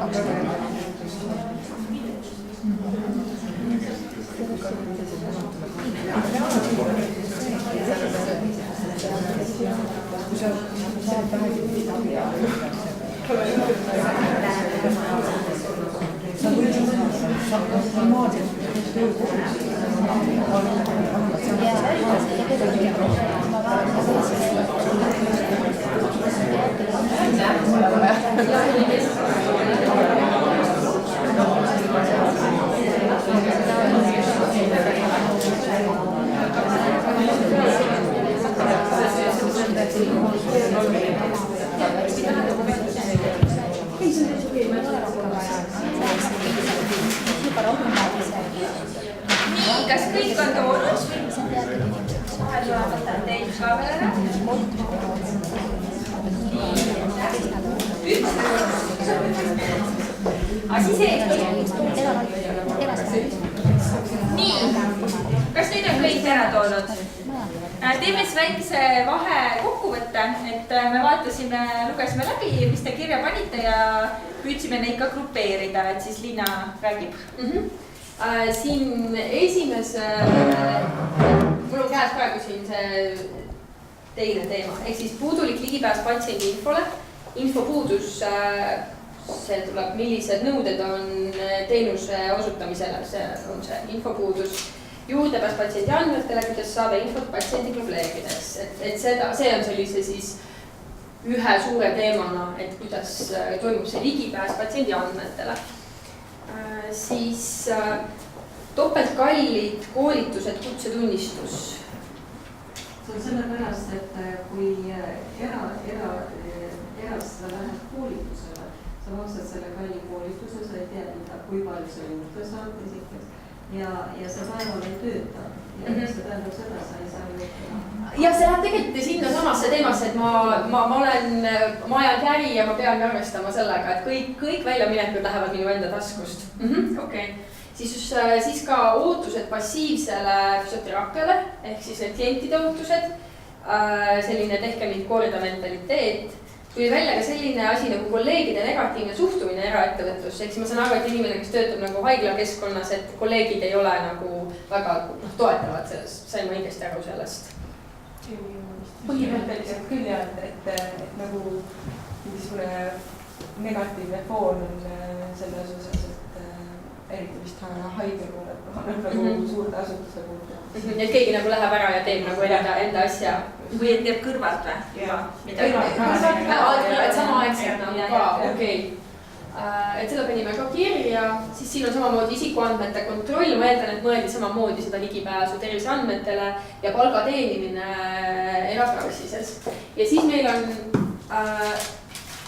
eurot. Nii, kas kõik on toonud? Vahel ma võtan teid ka veel ära. Üks. Asi sees. Nii, kas nüüd on kõik ära toonud? Teeme siis väikse vahe kokkuvõtte, et me vaatasime, lugesime läbi, mis te kirja panite ja püüdsime neid ka grupeerida, et siis Liina räägib. Siin esimese, mul on käes praegu siin see teine teema, ehk siis puudulik ligipääs patsiendi infole, infopuudus, see tuleb, millised nõuded on teenuse osutamisele, see on see infopuudus, juurdepääs patsiendi andmetele, kuidas saada infot patsiendi probleemideks, et seda, see on sellise siis ühe suure teemana, et kuidas toimub see ligipääs patsiendi andmetele. Siis topeltkallid koolitused, kutsetunnistus. See on sellepärast, et kui eras sa lähed koolitusele, sa maksad selle kalli koolituse, sa ei tea, kui palju sa juurde saad esiteks ja sa päeval ei tööta. Ja see tähendab seda, sa ei saa juurde. Ja see läheb tegelikult sinna samasse teemasse, et ma ajan käri ja ma pean arvestama sellega, et kõik väljaminekud lähevad minu enda taskust. Okay. Siis ka ootused passiivsele füsioteraapiale, ehk siis need klientide ootused, selline tehke mind korda mentaliteet. Tuli välja ka selline asi nagu kolleegide negatiivne suhtumine eraettevõtlusse, ehk siis ma saan aru, et inimene, kes töötab nagu haiglakeskkonnas, et kolleegid ei ole nagu väga toetavad sellest, sain ma õigesti aru sellest. Põhimõtteliselt küll jah, et nagu mingisugune negatiivne foon on selles osas, et eriti vist haigla pooled nagu suurde asutuse puhul. Et keegi nagu läheb ära ja teeb nagu enda asja. Või et teeb kõrvalt või? Samaaegselt nagu ka, okei. Et seda panime ka kirja, siis siin on samamoodi isikuandmete kontroll, ma eeldan, et mõeldi samamoodi seda ligipääsu terviseandmetele ja palga teenimine erapraksises. Ja siis meil on,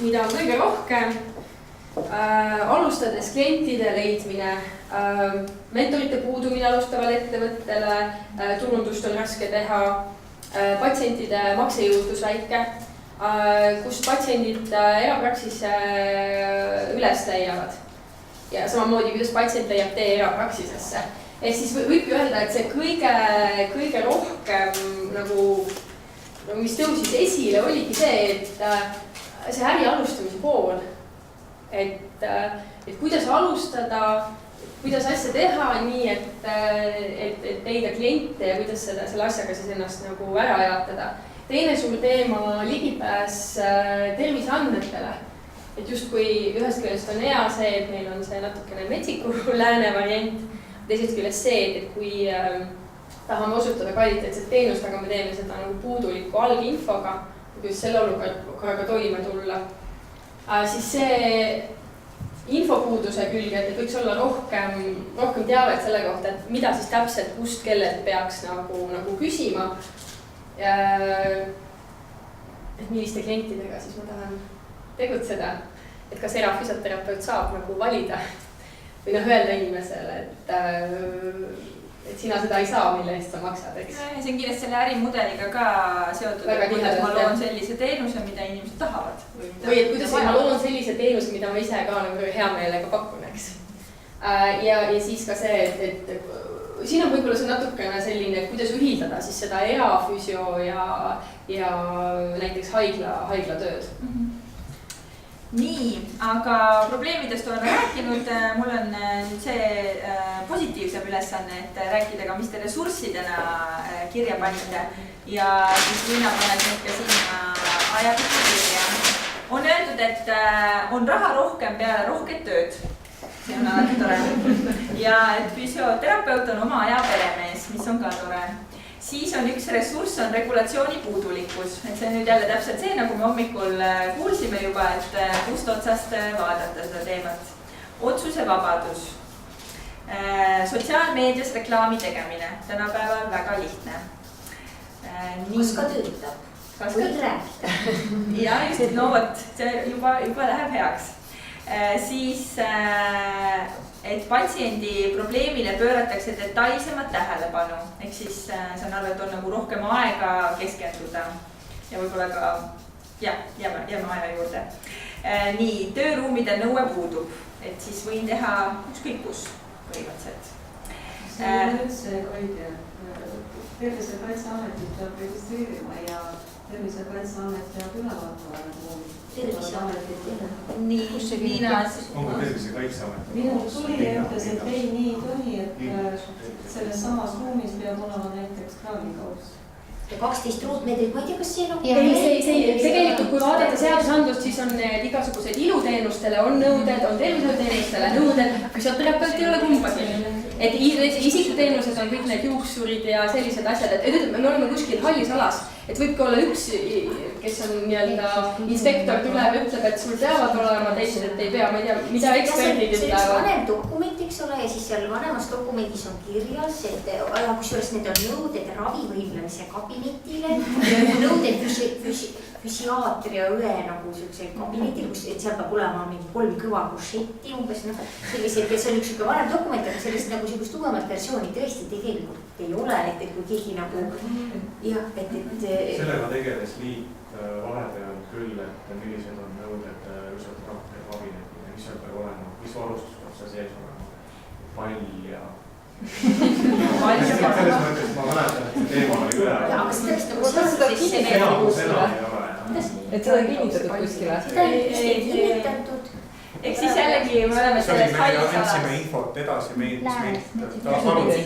mida on kõige rohkem, alustades klientide leidmine, mentorite puudumine alustavale ettevõttele, turundust on raske teha, patsientide maksejõudlus väike, kus patsiendid erapraksise üles leiavad ja samamoodi, kuidas patsient leiab tee erapraksisesse. Ehk siis võibki öelda, et see kõige rohkem nagu, mis tõusis esile, oligi see, et see äri alustamise pool, et kuidas alustada, kuidas asja teha nii, et leida kliente ja kuidas selle asjaga siis ennast nagu ära jaotada. Teine suur teema ligipääs terviseandmetele, et justkui ühest küljest on hea see, et meil on see natukene metsiku lääne variant, teisest küljest see, et kui tahame osutada kvaliteetset teenust, aga me teeme seda nagu puuduliku alginfoga, kuidas selle olukorraga toime tulla, siis see infopuuduse külge, et võiks olla rohkem teavet selle kohta, et mida siis täpselt kust kellelt peaks nagu küsima. Et milliste klientidega siis ma tahan tegutseda, et kas erafüsioterapeut saab nagu valida või öelda inimesele, et sina seda ei saa, mille eest sa maksad, eks. See on kindlasti selle ärimudeliga ka seotud, et kuidas ma loon sellise teenuse, mida inimesed tahavad. Või et kuidas ma loon sellise teenuse, mida ma ise ka nagu hea meelega pakun, eks. Ja siis ka see, et siin on võib-olla see natukene selline, kuidas ühildada siis seda erafüsio ja näiteks haiglatööd. Nii, aga probleemidest oleme rääkinud, mul on nüüd see positiivsem ülesanne, et rääkida ka, mis te ressurssidena kirja panite ja siis Liina paneb nüüd ka sinna ajakirja kirja. On öeldud, et on raha rohkem peale rohket tööd. see on alati tore. ja et füsioterapeut on oma aja peremees, mis on ka tore. Siis on üks ressurss, on regulatsiooni puudulikkus, et see on nüüd jälle täpselt see, nagu me hommikul kuulsime juba, et kust otsast vaadata seda teemat. Otsusevabadus, sotsiaalmeedias reklaami tegemine, tänapäeval väga lihtne. Kas ka töötab? Või rääkida? Ja just, no vot, see juba läheb heaks. Siis, et patsiendi probleemile pööratakse detailsemat tähelepanu, ehk siis saan aru, et on nagu rohkem aega keskenduda ja võib-olla ka jääme aja juurde. Nii, tööruumide nõue puudub, et siis võin teha ükskõik kus põhimõtteliselt. See on üldse õige. Tervisekaitseametit peab registreerima ja Tervisekaitseamet peab üle vaatama ruumi. Nii, Liinas. On ka Tervisekaitseamet? Minu tuli ja ütles, et ei, nii ei tohi, et selles samas ruumis peab olema näiteks kraavikaus. Ja 12 ruutmeetrit, ma ei tea, kas see nagu... Ei, tegelikult kui vaadata seadusandlust, siis on need igasugused iluteenustele on nõuded, on tervishoiuteenustele nõuded, füsioterapeut ei ole kumbagi. Et isikuteenused on kõik need juuksurid ja sellised asjad, et ütleme, me oleme kuskil hallis alas, et võibki olla üks, kes on nii-öelda inspektor tuleb ja ütleb, et sul peavad olema teised, et ei pea, ma ei tea, mida eksperdid ütlevad. See on vanem dokument, eks ole, ja siis seal vanemas dokumendis on kirjas, et kusjuures need on nõuded ravivõimlemise kabinetile, nõuded füsiaatria õe nagu sellisel kabinetil, et seal peab olema mingi 3 kõva kušetti umbes, sellised, kes on üks vanem dokument, aga sellist nagu sellist uuemat versiooni tõesti tegelikult ei ole, et kui keegi nagu jah, sellega tegeles liit vahepeal küll, et millised on nõuded füsioteraapia kabinetile, mis seal peab olema, mis varustus peab seal sees olema, pall ja selles mõttes ma mäletan, et see teema oli üle. Aga seda ei ole. Et seda on kinnitatud kuskile? Seda on kinnitatud. Ehk siis jällegi me oleme selles hallis alas. Andsime infot edasi, ta paluti,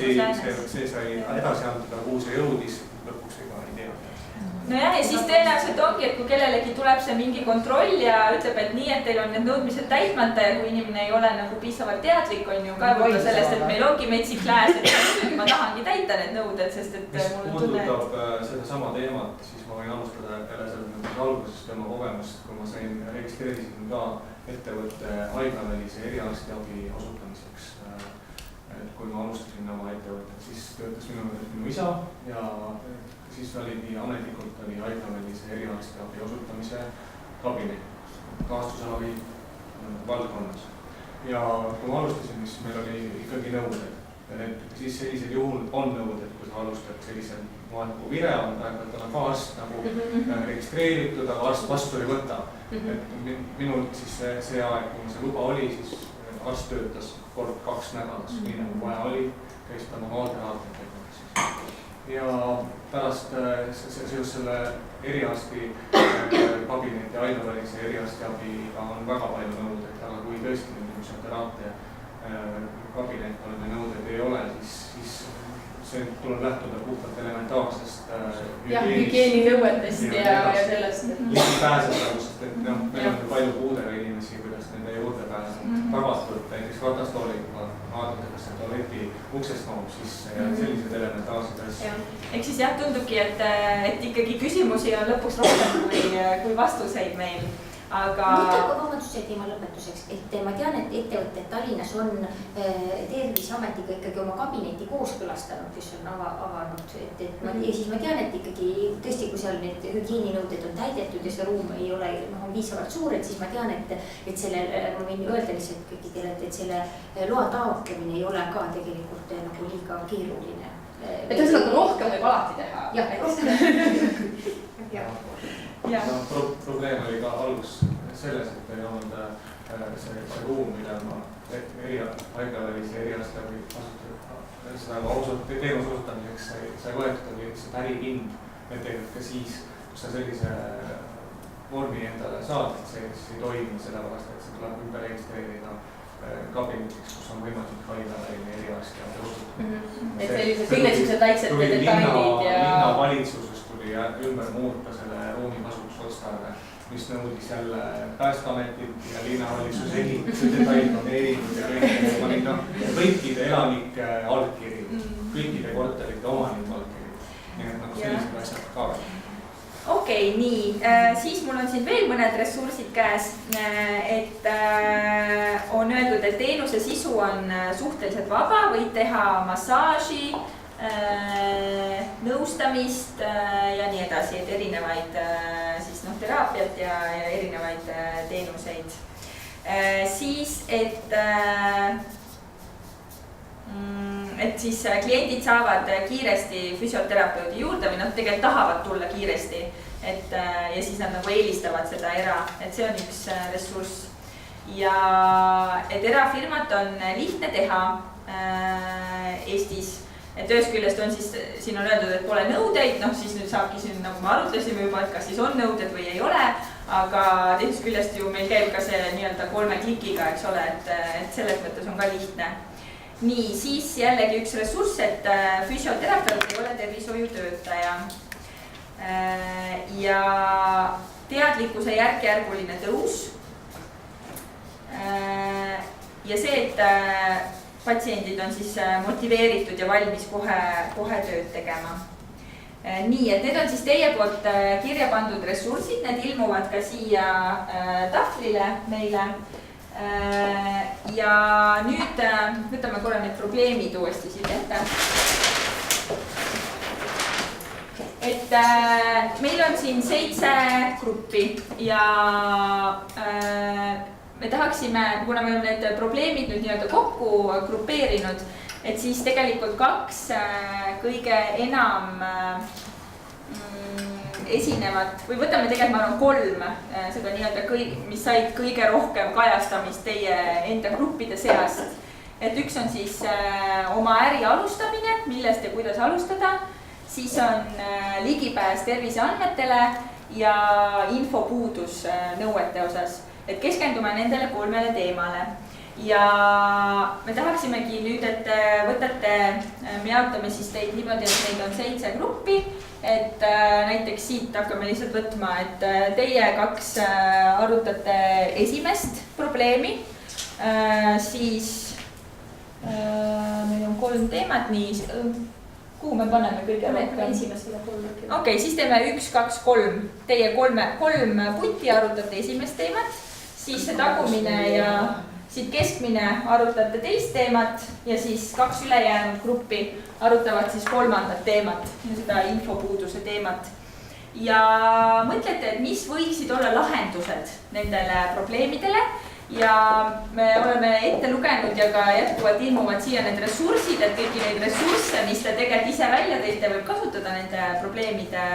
see sai edasi anda, kuhu see jõudis, lõpuks ega ei tea. Nojah, ja siis tõenäoliselt ongi, et kui kellelegi tuleb see mingi kontroll ja ütleb, et nii, et teil on need nõudmised täitmata ja kui inimene ei ole nagu piisavalt teadlik, on ju ka võib-olla sellest, et meil ongi metsik lääs, et ma tahangi täita need nõuded, sest et mul tunne, et... Mis puudutab seda sama teemat, siis ma võin alustada jälle selles alguses tema kogemust, kui ma registreerisin ka ettevõtte haiglavälise eriarstiabi osutamiseks. Kui ma alustasin oma ettevõtet, siis töötas minu isa ja siis oli ametlikult haiglavälise eriarstiabi osutamise kabinet taastusravi valdkonnas. Ja kui ma alustasin, siis meil oli ikkagi nõuded. Siis sellisel juhul on nõuded, kui sa alustad sellisel moel, kui vire on praegu, et on ka arst nagu registreeritud, aga arst vastu ei võta. Minul siis see aeg, kui see luba oli, siis arst töötas kord 2 nädalas, nii nagu vaja oli, käis ta manuaalteraapiat tegemas. Ja pärast seoses selle eriarsti kabineti haiglavälise eriarstiabiga on väga palju nõudeid, aga kui tõesti füsioteraapia kabinet nõudeid ei ole, siis see tuleb lähtuda puhtalt elementaarsest hügieeninõuetest ja sellest. Ligipääsetavusest, et meil on palju puudega inimesi, kuidas nende juurdepääs on tagatud, näiteks ratastooliga vaadata, kas see tualeti uksest mahub sisse ja sellised elementaarsed asjad. Ehk siis jah, tundubki, et ikkagi küsimusi on lõpuks rohkem kui vastuseid meil. Aga... Vabandust, see teema lõpetuseks, et ma tean, et ettevõtted Tallinnas on Terviseametiga ikkagi oma kabineti kooskõlastanud, kes on avanud. Ja siis ma tean, et ikkagi tõesti, kui seal need hügieeninõuded on täidetud ja see ruum ei ole viisavalt suur, et siis ma tean, et selle, ma võin öelda lihtsalt kõikidele, et selle loa taotlemine ei ole ka tegelikult nagu liiga keeruline. Et ühesõnaga rohkem võib alati teha. Jah, rohkem. Probleem oli ka algus selles, et ei olnud see ruum, mida ma haiglavälise eriarstiabi teenuse osutamiseks sai võetud, oli see pärihind, et tegelikult ka siis, kus sa sellise vormi endale saad, et see ei toimi sellepärast, et see tuleb ümber registreerida kabinetiks, kus on võimalik haiglavaline eriarstiabi osutada. Et sellised kõik need sellised väiksed detailid ja... Linnavalitsuses tuli ümber muuta selle ruumi kasutusotstarve mis nõudis jälle Päästeametit ja linnavalitsuse ehituse detailplaneeringut ja kõikide elanike allkiri, kõikide korterite omanike allkiri. Nii et nagu sellised asjad ka. Okei, nii, siis mul on siin veel mõned ressursid käes, et on öeldud, et teenuse sisu on suhteliselt vaba, võid teha massaaži, nõustamist ja nii edasi, et erinevaid siis teraapiat ja erinevaid teenuseid. Siis, et siis kliendid saavad kiiresti füsioterapeudi juurde või tegelikult tahavad tulla kiiresti, et ja siis nad nagu eelistavad seda et see on üks ressurss. Ja et erafirmat on lihtne teha Eestis, et ühest küljest on siis, siin on öeldud, et pole nõudeid, siis nüüd saabki siin, nagu me arutlesime juba, et kas siis on nõuded või ei ole, aga teisest küljest ju meil käib ka see nii-öelda 3 klikiga, eks ole, et selles mõttes on ka lihtne. Nii, siis jällegi üks ressurss, et füsioterapeut ei ole tervishoiutöötaja. Ja teadlikkuse järk-järguline tõus. Ja see, et patsiendid on siis motiveeritud ja valmis kohe tööd tegema. Nii, et need on siis teie poolt kirja pandud ressursid, need ilmuvad ka siia tahvlile meile. Ja nüüd võtame korra need probleemid uuesti siit ette. Et meil on siin 7 gruppi ja me tahaksime, kuna me oleme need probleemid nüüd nii-öelda kokku grupeerinud, et siis tegelikult 2 kõige enam esinevad või võtame tegelikult, ma arvan, 3 seda nii-öelda mis said kõige rohkem kajastamist teie enda gruppide seast. Et üks on siis oma äri alustamine, millest ja kuidas alustada, siis on ligipääs terviseandmetele ja infopuudus nõuete osas. Et keskendume nendele 3 teemale. Ja me tahaksimegi nüüd, et võtate, me jaotame siis teid niimoodi, et neid on 7 gruppi. Et näiteks siit hakkame lihtsalt võtma, et teie 2 arutate esimest probleemi, siis meil on 3 teemat, nii, kuhu me paneme kõige rohkem? Esimest või 3. Okei, siis teeme 1, 2, 3, teie 3 punti arutate esimest teemat, siis see tagumine ja siit keskmine arutate teist teemat ja siis 2 ülejäänud gruppi arutavad siis 3. teemat, seda infopuuduse teemat. Ja mõtlete, et mis võiksid olla lahendused nendele probleemidele ja me oleme ette lugenud ja ka jätkuvalt ilmuvad siia need ressursid, et kõiki neid ressursse, mis te tegelikult ise välja teete, võib kasutada nende probleemide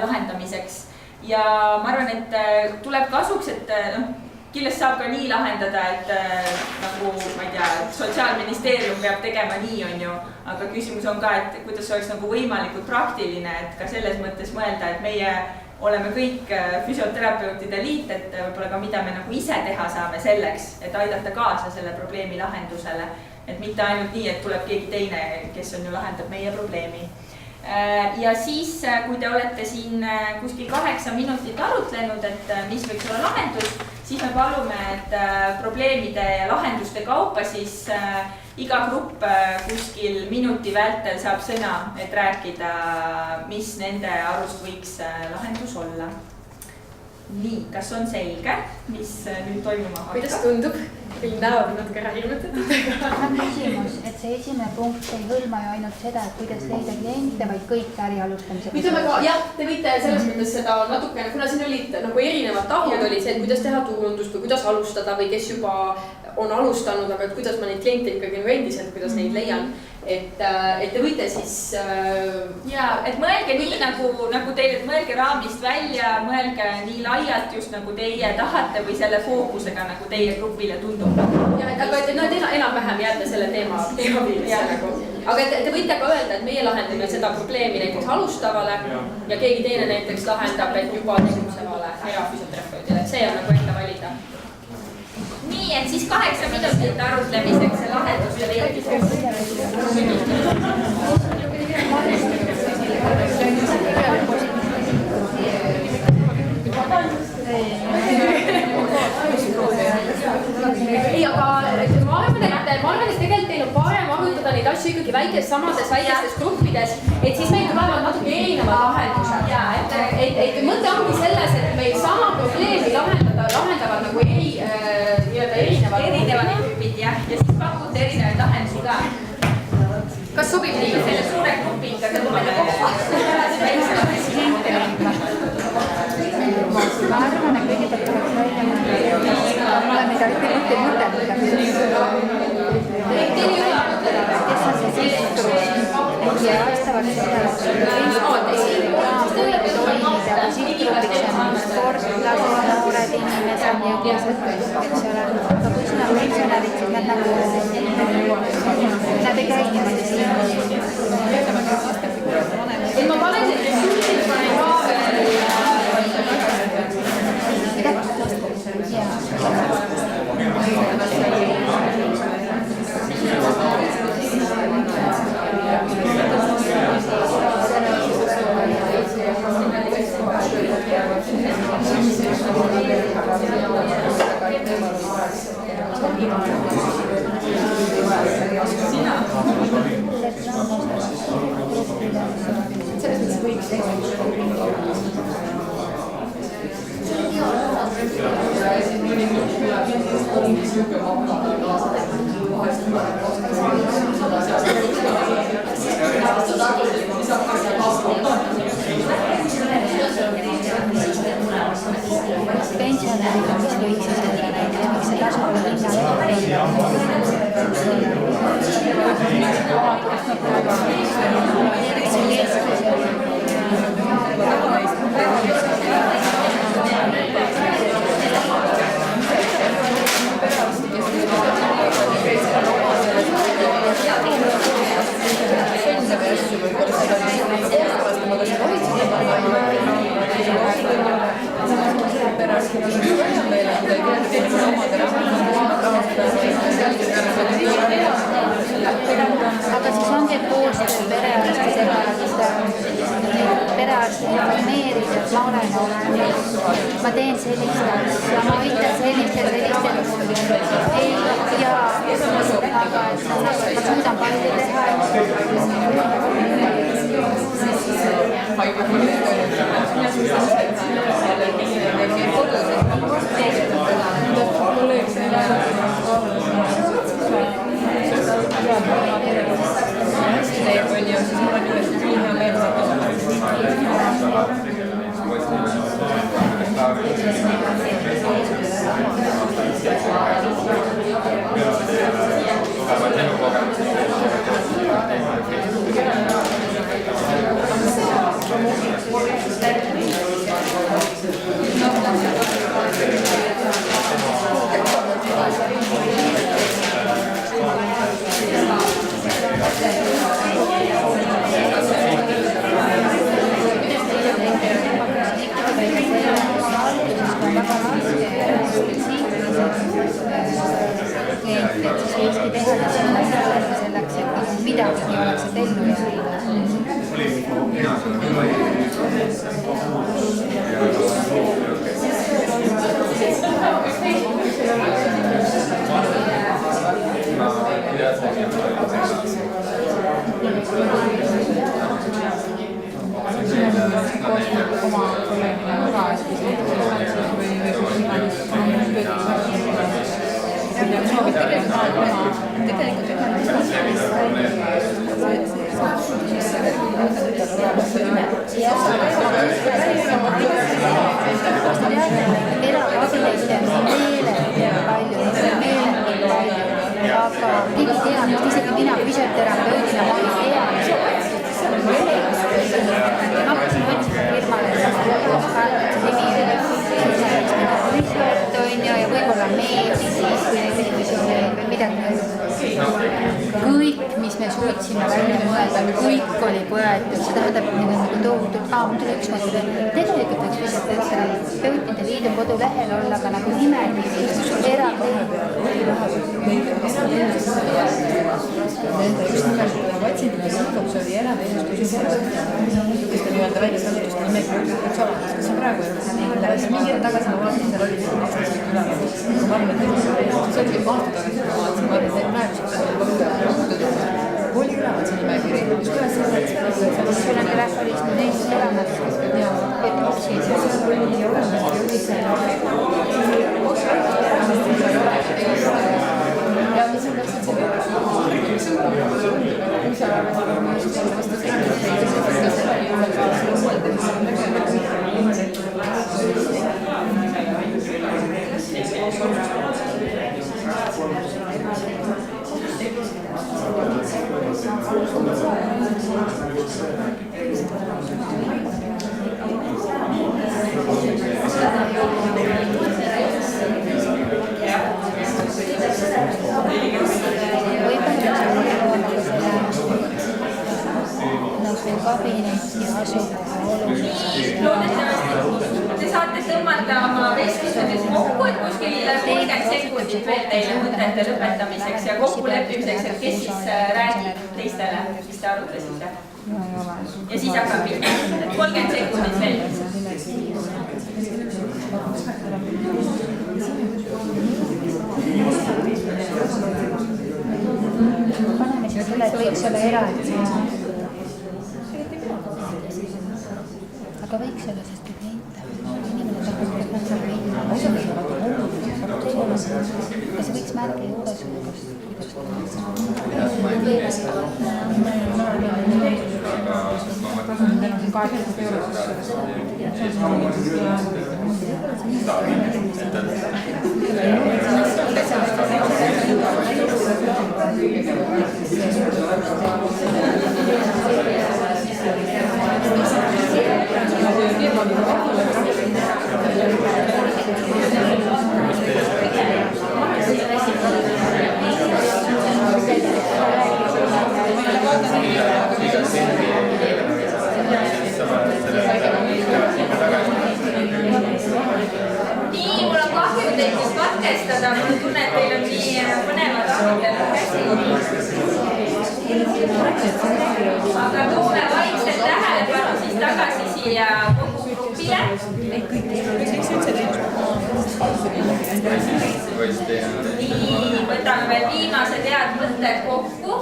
lahendamiseks. Ja ma arvan, et tuleb kasuks, et kindlasti saab ka nii lahendada, et nagu, ma ei tea, Sotsiaalministeerium peab tegema nii, on ju, aga küsimus on ka, et kuidas oleks nagu võimalikult praktiline, et ka selles mõttes mõelda, et meie oleme kõik füsioterapeutide liit, et võib-olla ka mida me nagu ise teha saame selleks, et aidata kaasa selle probleemi lahendusele. Et mitte ainult nii, et tuleb keegi teine, kes on ju lahendab meie probleemi. Ja siis, kui te olete siin kuskil 8 minutit arutlenud, et mis võiks olla lahendus, siis me palume, et probleemide ja lahenduste kaupa siis iga grupp kuskil minuti vältel saab sõna, et rääkida, mis nende arust võiks lahendus olla. Nii, kas on selge, mis nüüd toimuma hakkab? Kuidas tundub? Küll näod on natuke ära hirmutatud. On küsimus, et see esimene punkt ei hõlma ju ainult seda, et kuidas leida kliente, vaid kõik äri alustamisega. Ütleme ka, jah, te võite selles mõttes seda natukene, kuna siin olid nagu erinevad tahud, oli see, et kuidas teha turundust või kuidas alustada või kes juba on alustanud, aga et kuidas ma neid kliente ikkagi nagu endiselt, kuidas neid leian. Et te võite siis... Ja, et mõelge nii nagu teile, et mõelge raamist välja, mõelge nii laialt just nagu teie tahate või selle fookusega nagu teie grupile tundub. Ja, aga et enam-vähem jääte selle teema piirisse nagu. Aga te võite ka öelda, et meie lahendame seda probleemi näiteks alustavale ja keegi teine näiteks lahendab, et juba tegutsevale erafüsioterapeudile. See on nagu enda valida. Nii, et siis 8 minutit arutlemiseks ja lahenduste leidmiseks. samades väikestes gruppides, et siis meil tulevad natuke erinevad lahendused. Et mõte ongi selles, et meil sama probleemi lahendavad nagu erinevad grupid ja siis pakute erinevaid lahendusi ka. Kas sobib nii selle suure grupiga tõmbame kokku? Ma arvan, et kõigepealt tuleks välja mõelda, mulle neid alati mõtelda. Kes on see sihtgrupp ja vastavalt sellele võib toimida, kui sihtgrupiks on sportlased, noored inimesed, jõulised, eks ole. Aga kui sul on pensionärid, siis nad ei käi niimoodi siin. Et ma panen need ressursid panen ka selles võiks pensionärid on, mis võiks isegi näiteks, miks see tasub linna aga siis ongi koostöö perearstidega, perearsti informeerida, et ma olen olemas, ma teen sellist asja, ma aitan sellist ja sellist ja aga ma suudan palju teha. midagi oleks, et ellu aga keegi teab, isegi mina füsioterapeutina ma ei tea. Ma hakkasin otsima firmale, nimi ja võib-olla meeldis siis, kui neid inimesi või midagi. Kõik, mis me suutsime välja mõelda, kõik oli võetud, see tähendab nagu tohutult, mul tuli üks mõte, tegelikult võiks füsioterapeutide liidu kodulehel olla ka nagu nimekiri erateed. Just nimelt patsientide lõpuks oli erateenustus niisugust nii-öelda välisasutuste nimekirja üks olemas, kas on praegu mingi hetk tagasi ma vaatasin, seal oli 12 üleval. Ma arvan, et see oli aastat tagasi, ma vaatasin, et praegu oli üleval, see oli sul on telefonis neis olemas ja mis on täpselt kabineti asukoha oluliselt. Te saate tõmmata oma vestlused kokku, et kuskil 30 sekundit veel teile mõtete lõpetamiseks ja kokkuleppimiseks, et kes siis räägib teistele, mis te arutlesite. Ja siis hakkab pihta, et 30 sekundit veel. Paneme siis üle, et võiks olla eraldi. Aga võiks olla, sest et inimene tahab kas võiks märgi juures Nii, mul on kahju teid katkestada, mul tunne, et teil on nii põnevad arutelud käsil. Aga toome vaikselt tähelepanu siis tagasi siia kogu grupile. Nii, võtame veel viimased head mõtted kokku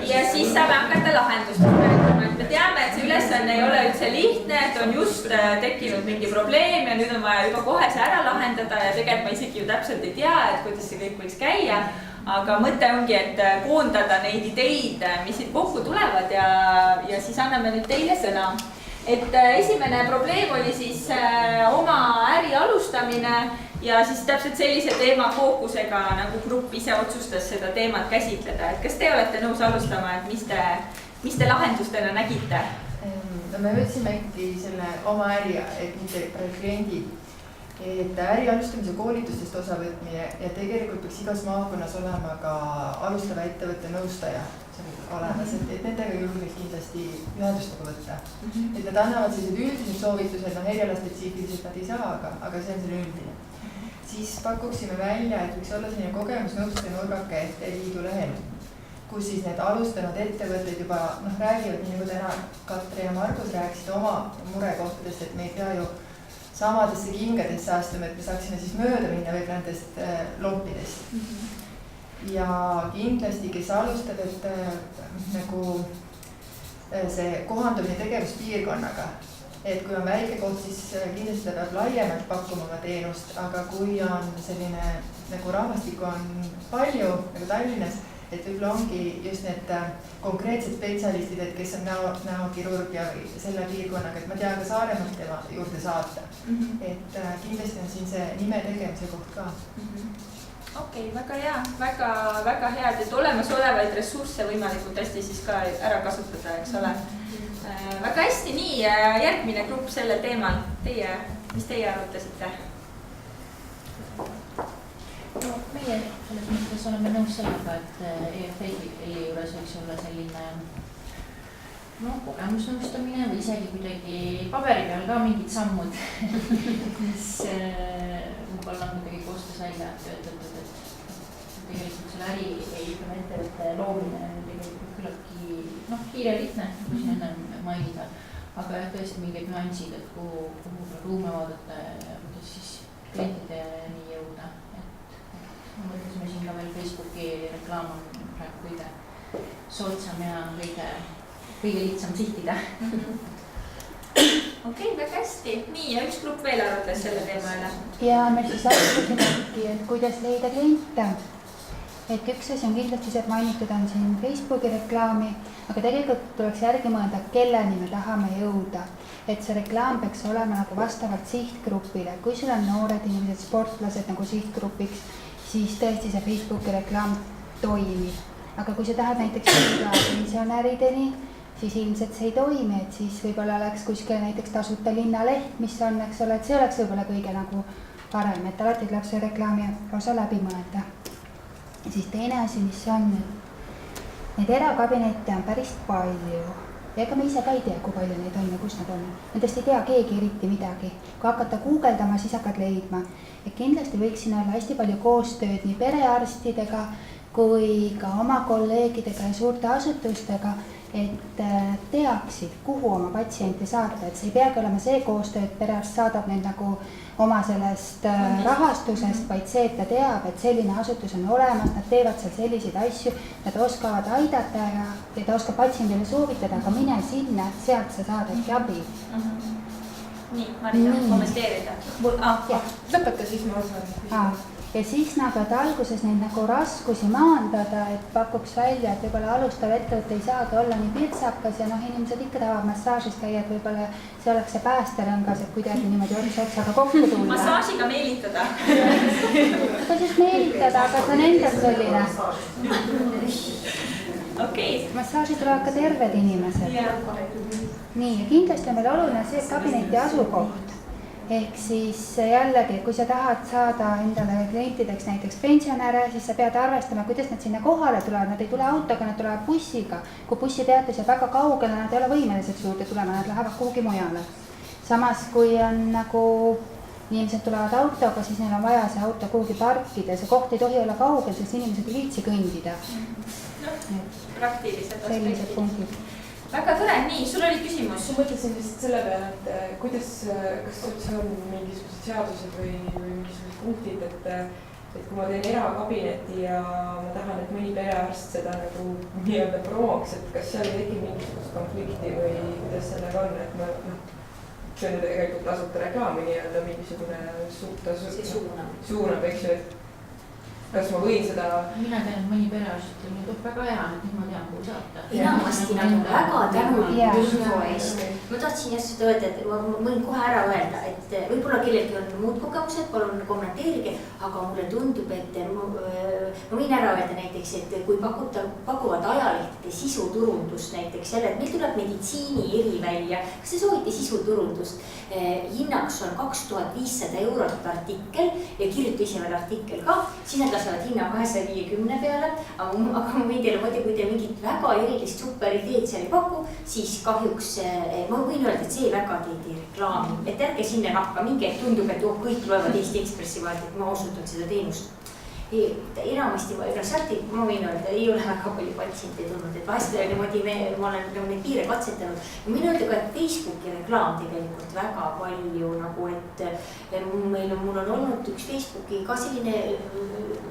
ja siis saame hakata lahendust rääkima. Me teame, et see ülesanne ei ole üldse lihtne, et on just tekkinud mingi probleem ja nüüd on vaja juba kohe see ära lahendada ja tegelikult ma isegi ju täpselt ei tea, et kuidas see kõik võiks käia. Aga mõte ongi, et koondada neid ideid, mis siit kokku tulevad ja siis anname nüüd teile sõna. Et esimene probleem oli siis oma äri alustamine ja siis täpselt sellise teema fookusega, nagu grupp ise otsustas seda teemat käsitleda. Et kas te olete nõus alustama, et mis te lahendustena nägite? No me võtsime ikkagi selle oma äri, et mitte kliendid, et äri alustamise koolitustest osavõtmine ja tegelikult peaks igas maakonnas olema ka alustava ettevõtte nõustaja olemas, et nendega julgelt kindlasti ühendust võtta. Et nad annavad sellised üldised soovitused, erialaspetsiifiliselt nad ei saa, aga see on selle üldine. Siis pakuksime välja, et võiks olla selline kogemusnõustaja nurgake liidu lehel, kus siis need alustanud ettevõtted juba räägivad, nii nagu täna Katre ja Margus rääkisid oma murekohtadest, et me ei pea ju samadesse kingadesse astuma, et me saaksime siis mööda minna või nendest loppidest. Ja kindlasti, kes alustab, et nagu see kohandumine tegevuspiirkonnaga, et kui on väike koht, siis kindlasti ta peab laiemalt pakkuma oma teenust, aga kui on selline nagu rahvastikku on palju nagu Tallinnas, et võib-olla ongi just need konkreetsed spetsialistid, et kes on näokirurg ja selle piirkonnaga, et ma tean ka Saaremaalt tema juurde saata. Et kindlasti on siin see nime tegemise koht ka. Okei, väga hea, väga head, et olemasolevaid ressursse võimalikult hästi siis ka ära kasutada, eks ole. Väga hästi, nii järgmine grupp sellel teemal. Mis teie arutasite? No, meie selles mõttes oleme nõus sellega, et EFA juures võiks olla selline kogemusnõustamine või isegi kuidagi paberi peal ka mingid sammud, mis võib-olla on kuidagi koostöös välja töötatud, et tegelikult selle äri või ettevõtte loomine on tegelikult küllaltki kiire lihtne, nagu siin enne mainida, aga jah, tõesti mingid nüansid, et kuhu ruume vaadata ja kuidas siis klientideni jõuda. Mõtlesime siin ka veel Facebooki reklaam on praegu kõige soodsam ja kõige lihtsam sihtida. Okei, väga hästi. Nii, ja üks grupp veel arutles selle teema üle. Ja me siis arutasime, et kuidas leida kliente. Et üks asi on kindlasti see, et mainitud on siin Facebooki reklaami, aga tegelikult tuleks järgi mõelda, kelleni me tahame jõuda. Et see reklaam peaks olema nagu vastavalt sihtgrupile. Kui sul on noored inimesed, sportlased nagu sihtgrupiks, siis tõesti see Facebooki reklaam toimib. Aga kui sa tahad näiteks pensionärideni, siis ilmselt see ei toimi, et siis võib-olla oleks kuskil näiteks tasuta linnaleht, mis on, eks ole, et see oleks võib-olla kõige nagu parem, et alati tuleb see reklaami osa läbi mõelda. Ja siis teine asi, mis on, neid erakabinette on päris palju. Ja ega me ise ka ei tea, kui palju neid on ja kus nad on. Nendest ei tea keegi eriti midagi. Kui hakata guugeldama, siis hakkad leidma. Et kindlasti võiks siin olla hästi palju koostööd nii perearstidega kui ka oma kolleegidega ja suurte asutustega, et teaksid, kuhu oma patsiente saata, et see ei peagi olema see koostöö, et perearst saadab neid nagu oma sellest rahastusest, vaid see, et ta teab, et selline asutus on olemas, nad teevad seal selliseid asju, nad oskavad aidata ja ta oskab patsiendile soovitada, aga mine sinna, sealt sa saad äkki abi. Nii, Marina, kommenteerida. Lõpeta siis ma osalen. Ja siis nagu, et alguses neid nagu raskusi maandada, et pakuks välja, et võib-olla alustav ettevõte ei saagi olla nii pirtsakas ja inimesed ikka tahavad massaažis käia, et võib-olla see oleks see päästerõngas, et kuidagi niimoodi otsaga kokku tulla. Massaažiga meelitada. Kuidas meelitada, aga see on endal selline. Okei. Massaaži tulevad ka terved inimesed. Nii, ja kindlasti on meil oluline see kabineti asukoht. Ehk siis jällegi, kui sa tahad saada endale klientideks näiteks pensionäre, siis sa pead arvestama, kuidas nad sinna kohale tulevad. Nad ei tule autoga, nad tulevad bussiga. Kui bussipeatus jääb väga kaugele, nad ei ole võimelised juurde tulema, nad lähevad kuhugi mujale. Samas, kui on nagu inimesed tulevad autoga, siis neil on vaja see auto kuhugi parkida. See koht ei tohi olla kaugel, sest inimesed ei viitsi kõndida. Praktilised sellised punktid. Väga tore, nii, sul oli küsimus. Ma mõtlesin lihtsalt selle peale, et kuidas, kas üldse on mingisugused seadused või mingisugused punktid, et kui ma teen erakabineti ja ma tahan, et mõni perearst seda nagu nii-öelda promoks, et kas seal ei teki mingisugust konflikti või kuidas sellega on, et ma see on tegelikult tasuta reklaami nii-öelda mingisugune suunab, eks ju, et kas ma võin seda... Mina tean, et mõni perearst on nüüd väga hea, et nüüd ma tean, kuhu saata. Enamasti nad on väga tänulikud info eest. Ma tahtsin just seda öelda, et ma võin kohe ära öelda, et võib-olla kellelgi on muud kogemused, palun kommenteerige, aga mulle tundub, et ma võin ära öelda näiteks, et kui pakuvad ajalehtede sisuturundust näiteks selle, et meil tuleb meditsiini eri välja, kas te soovite sisuturundust? Hinnaks on 2500 eurot artikkel ja kirjuta ise veel artikkel ka, siis nad lasevad hinna 250 peale, aga ma võin teile mõelda, kui te mingit väga erilist super ideed seal ei paku, siis kahjuks ma võin öelda, et see väga teid ei reklaami, et ärge sinna nahka, mingi tundub, et kõik loevad Eesti Ekspressi vahelt, et ma osutan seda teenust. Enamasti ma võin öelda, ei ole väga palju patsiente tulnud, et vahest niimoodi ma olen neid piire katsetanud. Ma võin öelda ka, et Facebooki reklaam tegelikult väga palju nagu, et mul on olnud üks Facebooki ka selline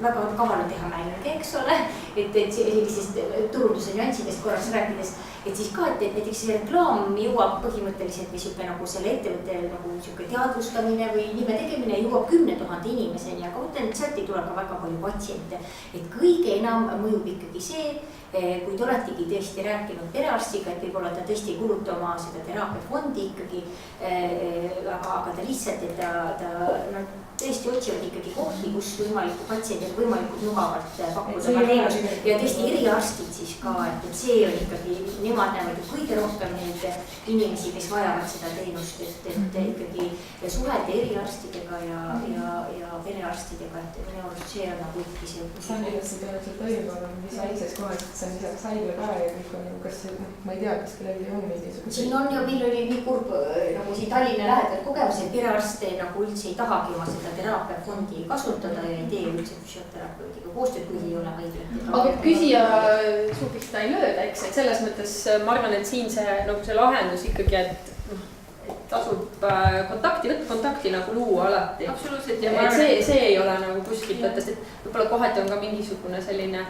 väga kaval teha mänge, eks ole, et sellisest turunduse nüanssidest korraks rääkides, et siis ka, et näiteks see reklaam jõuab põhimõtteliselt või siuke nagu selle ettevõtte nagu siuke teadvustamine või nime tegemine jõuab 10 000 inimeseni, aga mõtlen, et sealt ei tule ka väga palju patsiente. Et kõige enam mõjub ikkagi see, kui te oletegi tõesti rääkinud perearstiga, et võib-olla ta tõesti ei kuluta oma seda teraapiafondi ikkagi, aga ta lihtsalt, et ta tõesti otsivad ikkagi kohti, kus patsiendil võimalikult mugavalt pakkuda oma teenust ja tõesti eriarstid siis ka, et see on ikkagi, nemad näevad ju kõige rohkem neid inimesi, kes vajavad seda teenust, et ikkagi suhelda eriarstidega ja perearstidega, et minu arust see on nagu ikkagi see. Saan kindlasti peale seal toimub, aga mis väikses kohas, et see on lisaks haigla ka ja kõik on, kas ma ei tea, kas kellelgi on mingisugune. Siin on ju, meil oli nii kurb nagu siin Tallinna lähedal kogemus, et perearste nagu üldse ei tahagi oma seda teraapiafondi kasutada ja ei tee üldse füsioterapeudiga koostööd, kui ei ole haiglat. Aga küsija suupiks seda ei lööda, eks, et selles mõttes ma arvan, et siin see lahendus ikkagi, et tasub kontakti nagu luua alati. Absoluutselt. Ja see ei ole nagu kuskilt võttes, et võib-olla kohati on ka mingisugune selline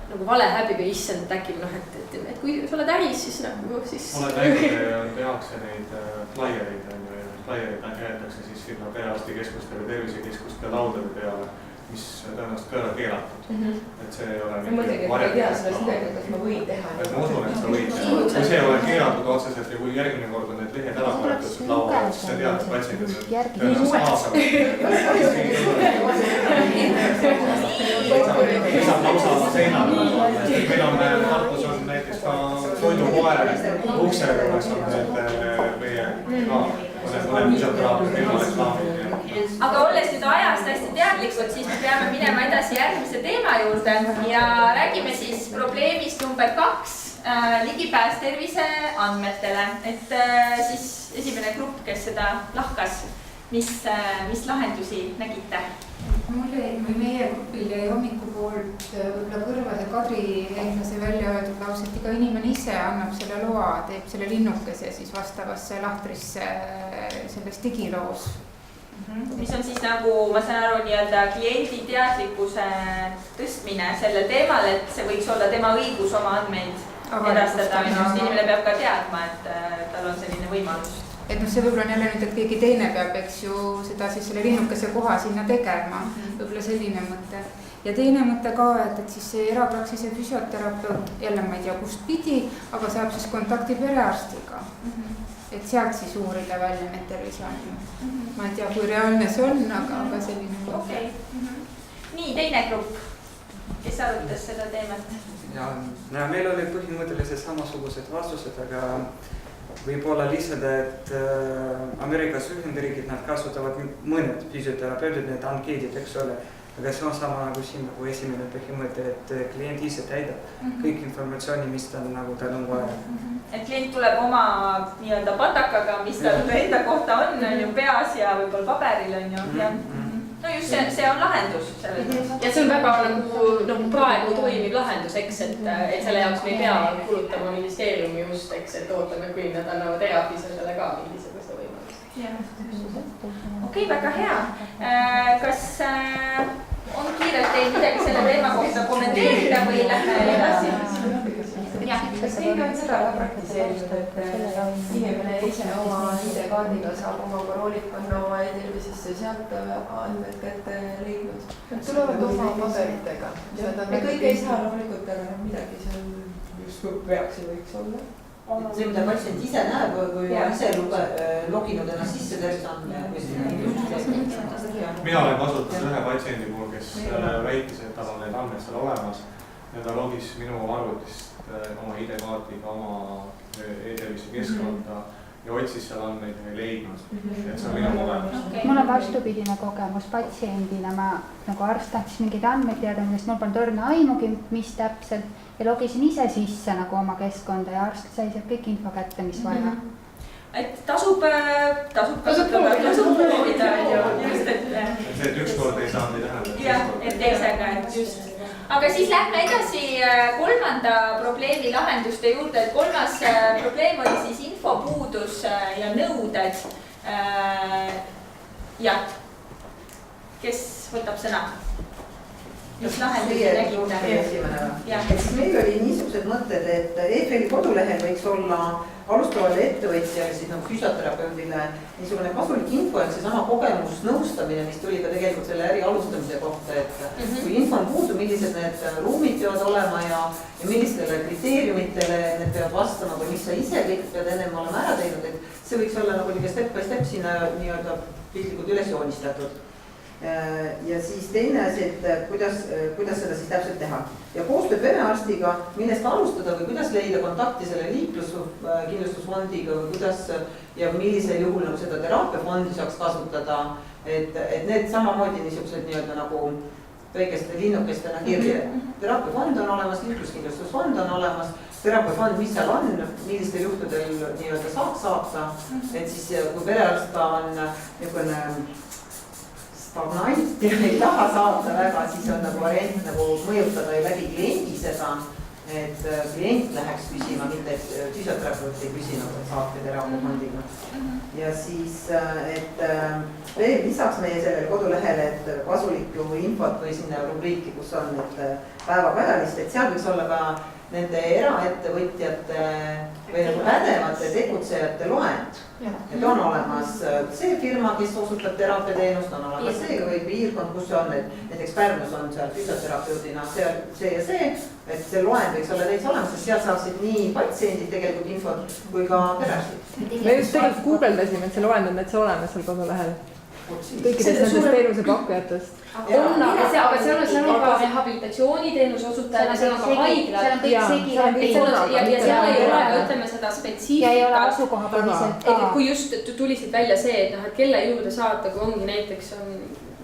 nagu valehäbiga issand, et äkki noh, et kui sa oled äris, siis nagu siis. oled näinud, tehakse neid flyer'id on ju, flyer'id jäetakse siis sinna perearstikeskuste või tervisekeskuste laudade peale, mis tõenäoliselt kõrva keelatud. Et see ei ole ma muidugi ei tea sellest midagi, kas ma võin teha. Et ma usun, et sa võid teha. Kui see ei ole keelatud otseselt ja kui järgmine kord on need lehed ära võetud laua, siis sa tead, et patsiendid on tõenäoliselt kaasavad. Lisab lausa seinale. Meil on Tartus on näiteks ka toidupoe ukse juures on need meie mõne füsioteraapia firma reklaamid. Aga olles nüüd ajast hästi teadlikud, siis me peame minema edasi järgmise teema juurde ja räägime siis probleemist number 2, ligipääs terviseandmetele. Et siis esimene grupp, kes seda lahkas, mis lahendusi nägite? Mul jäi meie grupil jäi hommikupoolt võib-olla kõrvale Kadri Einlase välja öeldud lause, et iga inimene ise annab selle loa, teeb selle linnukese siis vastavasse lahtrisse selles digiloos. Mis on siis nagu, ma saan aru, nii-öelda kliendi teadlikkuse tõstmine sellel teemal, et see võiks olla tema õigus oma andmeid edastada, sest inimene peab ka teadma, et tal on selline võimalus. Et see võib-olla on jälle nüüd, et keegi teine peab, eks ju, seda siis selle linnukese koha sinna tegema, võib-olla selline mõte. Ja teine mõte ka, et siis see erapraksise füsioterapeut, jälle ma ei tea kust pidi, aga saab siis kontakti perearstiga. Et sealt siis uurida välja need terviseandmed. Ma ei tea, kui reaalne see on, aga selline mõte. Okay. Nii, teine grupp, kes arutas seda teemat? Ja, meil oli põhimõtteliselt samasugused vastused, aga võib-olla lisada, et Ameerikas Ühendriigid nad kasutavad mõned füsioterapeudid, need ankeedid, eks ole. Aga see on sama nagu siin nagu esimene põhimõte, et klient ise täidab kõik informatsiooni, mis tal nagu tal on vaja. Et klient tuleb oma nii-öelda patakaga, mis tal enda kohta on ju peas ja võib-olla paberil on ju. No just see on lahendus. Ja see on väga nagu praegu toimib lahendus, eks, et selle jaoks me ei pea kulutama ministeeriumi just, eks, et ootame, kui nad annavad erapisasele ka mingisugust võimalust. Okei, väga hea. Kas on kiirelt teil midagi selle teema kohta kommenteerida või lähme edasi? Kas keegi on seda ka praktiseerinud, et inimene ise oma ID-kaardiga saab oma paroolid panna oma e-tervisesse sealt andmed kätte leidnud? Nad tulevad oma paberitega. Me kõik ei saa loomulikult, aga midagi seal just peaks ja võiks olla. See, mida patsient ise näeb, kui ise loginud ennast sisse terviseandme. Mina olen kasutanud ühe patsiendi puhul, kes väitis, et tal on need andmed seal olemas ja ta logis minu arvutist oma ID-kaardiga oma e-tervise keskkonda ja otsis seal andmeid ja ei leidnud. Et see on minu kogemus. Mul on vastupidine kogemus patsiendina. Ma nagu arst tahtis mingeid andmeid teada, millest mul polnud õrna aimugi, mis täpselt. Ja logisin ise sisse nagu oma keskkonda ja arst sai sealt kõik info kätte, mis vaja. Et tasub kasutada, tasub proovida. See, et üks kord ei saanud ei tähendab. Jah, et teisega, et just. Aga siis lähme edasi kolmanda probleemi lahenduste juurde, et kolmas probleem oli siis infopuudus ja nõuded. Jah, kes võtab sõna? Mis lahendusi nägite? Meil oli niisugused mõtted, et EFL-i kodulehel võiks olla alustavale ettevõtjale, siis nagu füsioterapeudile niisugune kasulik info, et seesama kogemusnõustamine, mis tuli ka tegelikult selle äri alustamise kohta, et kui info on puudu, millised need ruumid peavad olema ja millistele kriteeriumitele need peavad vastama või mis sa ise kõik pead ennem olema ära teinud, et see võiks olla nagu step by step sinna nii-öelda piltlikult üles joonistatud. Ja siis teine asi, et kuidas seda siis täpselt teha. Ja koostöö perearstiga, millest alustada või kuidas leida kontakti selle liikluskindlustusfondiga või kuidas ja millisel juhul nagu seda teraapiafondi saaks kasutada, et need samamoodi niisugused nii-öelda nagu väikeste linnukestena kirja. Teraapiafond on olemas, liikluskindlustusfond on olemas, teraapiafond, mis seal on, millistel juhtudel nii-öelda saaks saata, et siis kui perearst on niisugune stagnant ja ei taha saada väga, siis on nagu variant nagu mõjutada läbi kliendi seda, et klient läheks küsima, mitte et füsioterapeut ei küsinud, et saate teraapiafondiga. Ja siis, et veel lisaks meie sellele kodulehele, et kasulikku infot või sinna rubriiki, kus on need päevakajalist, et seal võiks olla ka nende eraettevõtjate või nagu pädevate tegutsejate loend. Et on olemas see firma, kes osutab teraapiateenust, on olemas see või piirkond, kus see on, et näiteks Pärnus on seal füsioterapeudina see ja see, et see loend võiks olla täitsa olemas, sest sealt saaksid nii patsiendid tegelikult infot kui ka perearstid. Me just tegelikult guugeldasime, et see loend on täitsa olemas seal kodulehel. Kõikidest nendest teenusepakkujatest. Aga seal on ka rehabilitatsiooniteenuse osutajad, seal on ka haiglad. Seal on kõik segi läbi. Ja seal ei ole ka, ütleme seda spetsiifikat. Ja ei ole asukohapõhiselt. Et kui just tulisid välja see, et kelle juurde saata, kui ongi näiteks on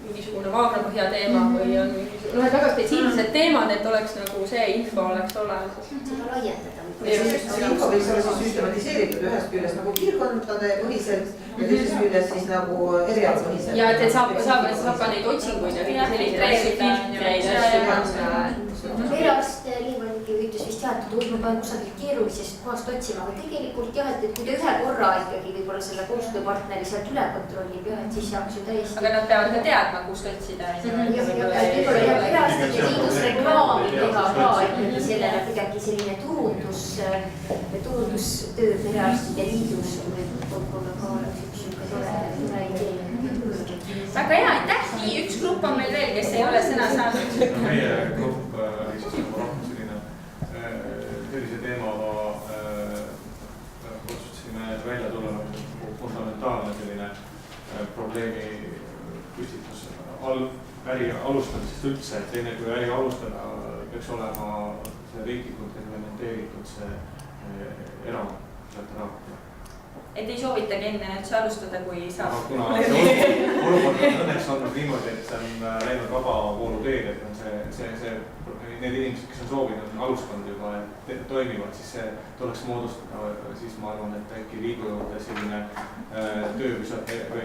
mingisugune vaagnapõhja teema või on mingisugune väga spetsiifilised teemad, et oleks nagu see info oleks olemas. Seda laiendada. See info võiks olla siis süstematiseeritud ühest küljest nagu piirkondade põhiselt ja teisest küljest siis nagu erialapõhiselt. Ja et saab ka neid otsinguid ja filtreid asju. Perearst Liivaniki ütles vist jah, et ma pean kusagilt keerulisest kohast otsima, aga tegelikult jah, et kui ta ühe korra ikkagi võib-olla selle koostööpartneri sealt üle kontrollib jah, et siis saaks ju täiesti. Aga nad peavad ka teadma, kust otsida. Võib-olla jah, perearstide liidus reklaami teha ka ikkagi sellele kuidagi selline turundustöö perearstide liidus võib-olla ka oleks üks tore idee. Väga hea, aitäh! Nii, üks grupp on meil veel, kes ei ole sõna saanud. Meie grupp oli siis nagu rohkem selline tervise teemaga otsustasime välja tulla fundamentaalne selline probleemi püstitus äri alustamisest üldse, et enne kui äri alustada peaks olema see riiklikult reglementeeritud see erateraapia. Et ei soovitagi enne üldse alustada, kui saab. Kuna see olukord on õnneks olnud niimoodi, et see on läinud vabavoolu teel, et on need inimesed, kes on soovinud, on alustanud juba, et toimivad, siis see tuleks moodustada, siis ma arvan, et äkki liigu juurde selline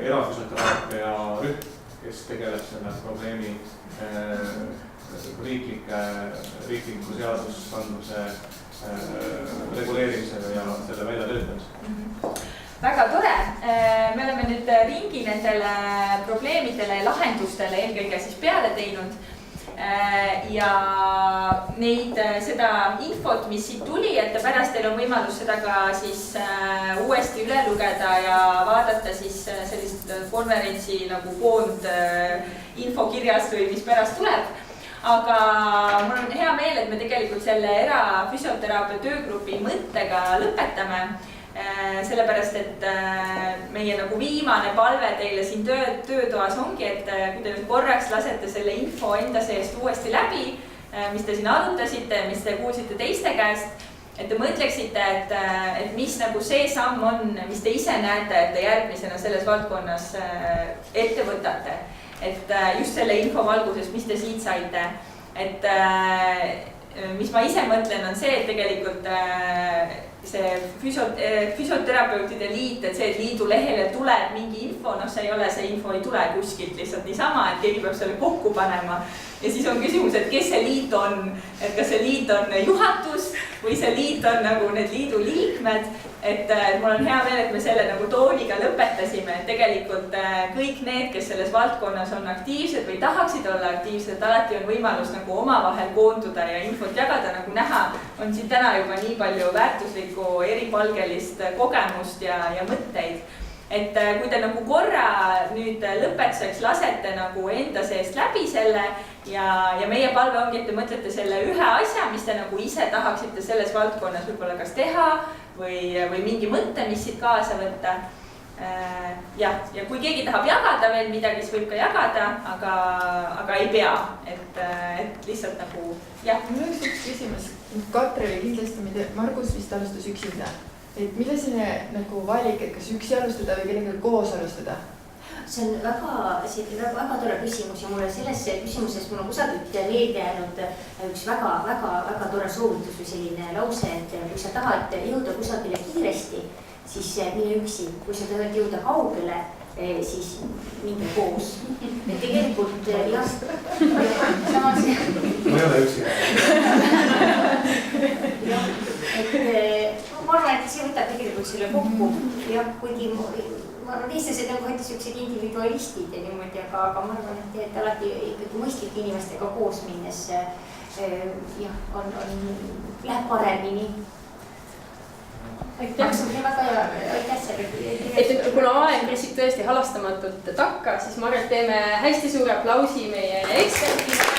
erafüsioteraapia rühm, kes tegeleb selle probleemi riikliku seadusandluse reguleerimisega ja selle välja töötamisega. Väga tore. Me oleme nüüd ringi nendele probleemidele ja lahendustele eelkõige siis peale teinud. Ja seda infot, mis siit tuli, et pärast teil on võimalus seda ka siis uuesti üle lugeda ja vaadata siis sellist konverentsi nagu koond infokirjast või mis pärast tuleb. Aga mul on hea meel, et me tegelikult selle erafüsioteraapia töögrupi mõttega lõpetame. Sellepärast, et meie nagu viimane palve teile siin töötoas ongi, et kui te nüüd korraks lasete selle info enda seest uuesti läbi, mis te siin arutasite, mis te kuulsite teiste käest, et te mõtleksite, et mis nagu see samm on, mis te ise näete, et te järgmisena selles valdkonnas ette võtate. Et just selle info valguses, mis te siit saite, et mis ma ise mõtlen, on see, et tegelikult see füsioterapeutide liit, et see, et liidu lehele tuleb mingi info, see ei ole, see info ei tule kuskilt lihtsalt niisama, et keegi peab selle kokku panema. Ja siis on küsimus, et kes see liit on, et kas see liit on juhatus või see liit on nagu need liidu liikmed. Et mul on hea meel, et me selle nagu tooniga lõpetasime, et tegelikult kõik need, kes selles valdkonnas on aktiivsed või tahaksid olla aktiivsed, alati on võimalus nagu omavahel koonduda ja infot jagada, nagu näha, on siin täna juba nii palju väärtuslikku eripalgelist kogemust ja mõtteid. Et kui te nagu korra nüüd lõpetuseks lasete nagu enda seest läbi selle ja meie palve ongi, et te mõtlete selle ühe asja, mis te nagu ise tahaksite selles valdkonnas võib-olla kas teha või mingi mõtte, mis siit kaasa võtta. Ja kui keegi tahab jagada veel midagi, siis võib ka jagada, aga ei pea, et lihtsalt nagu, jah. Mul oleks üks küsimus. Katre oli kindlasti, Margus vist alustas üksinda. Et mille selline nagu valik, et kas üksi alustada või kellega koos alustada? See on väga tore küsimus ja mulle selles küsimuses mul on kusagilt meelde jäänud üks väga tore soovitus või selline lause, et kui sa tahad jõuda kusagile kiiresti, siis mine üksi. Kui sa tahad jõuda kaugele, siis minge koos. Et tegelikult jah. Ma ei ole üksi. tegelikult selle kokku. jah, kuigi ma arvan, et eestlased on kohati siuksed individualistid ja niimoodi, aga ma arvan, et alati ikkagi mõistlike inimestega koos minnes jah, läheb paremini. Aitäh selle. Et kuna aeg käsib tõesti halastamatult takka, siis ma arvan, et teeme hästi suure aplausi meie ekspertidele.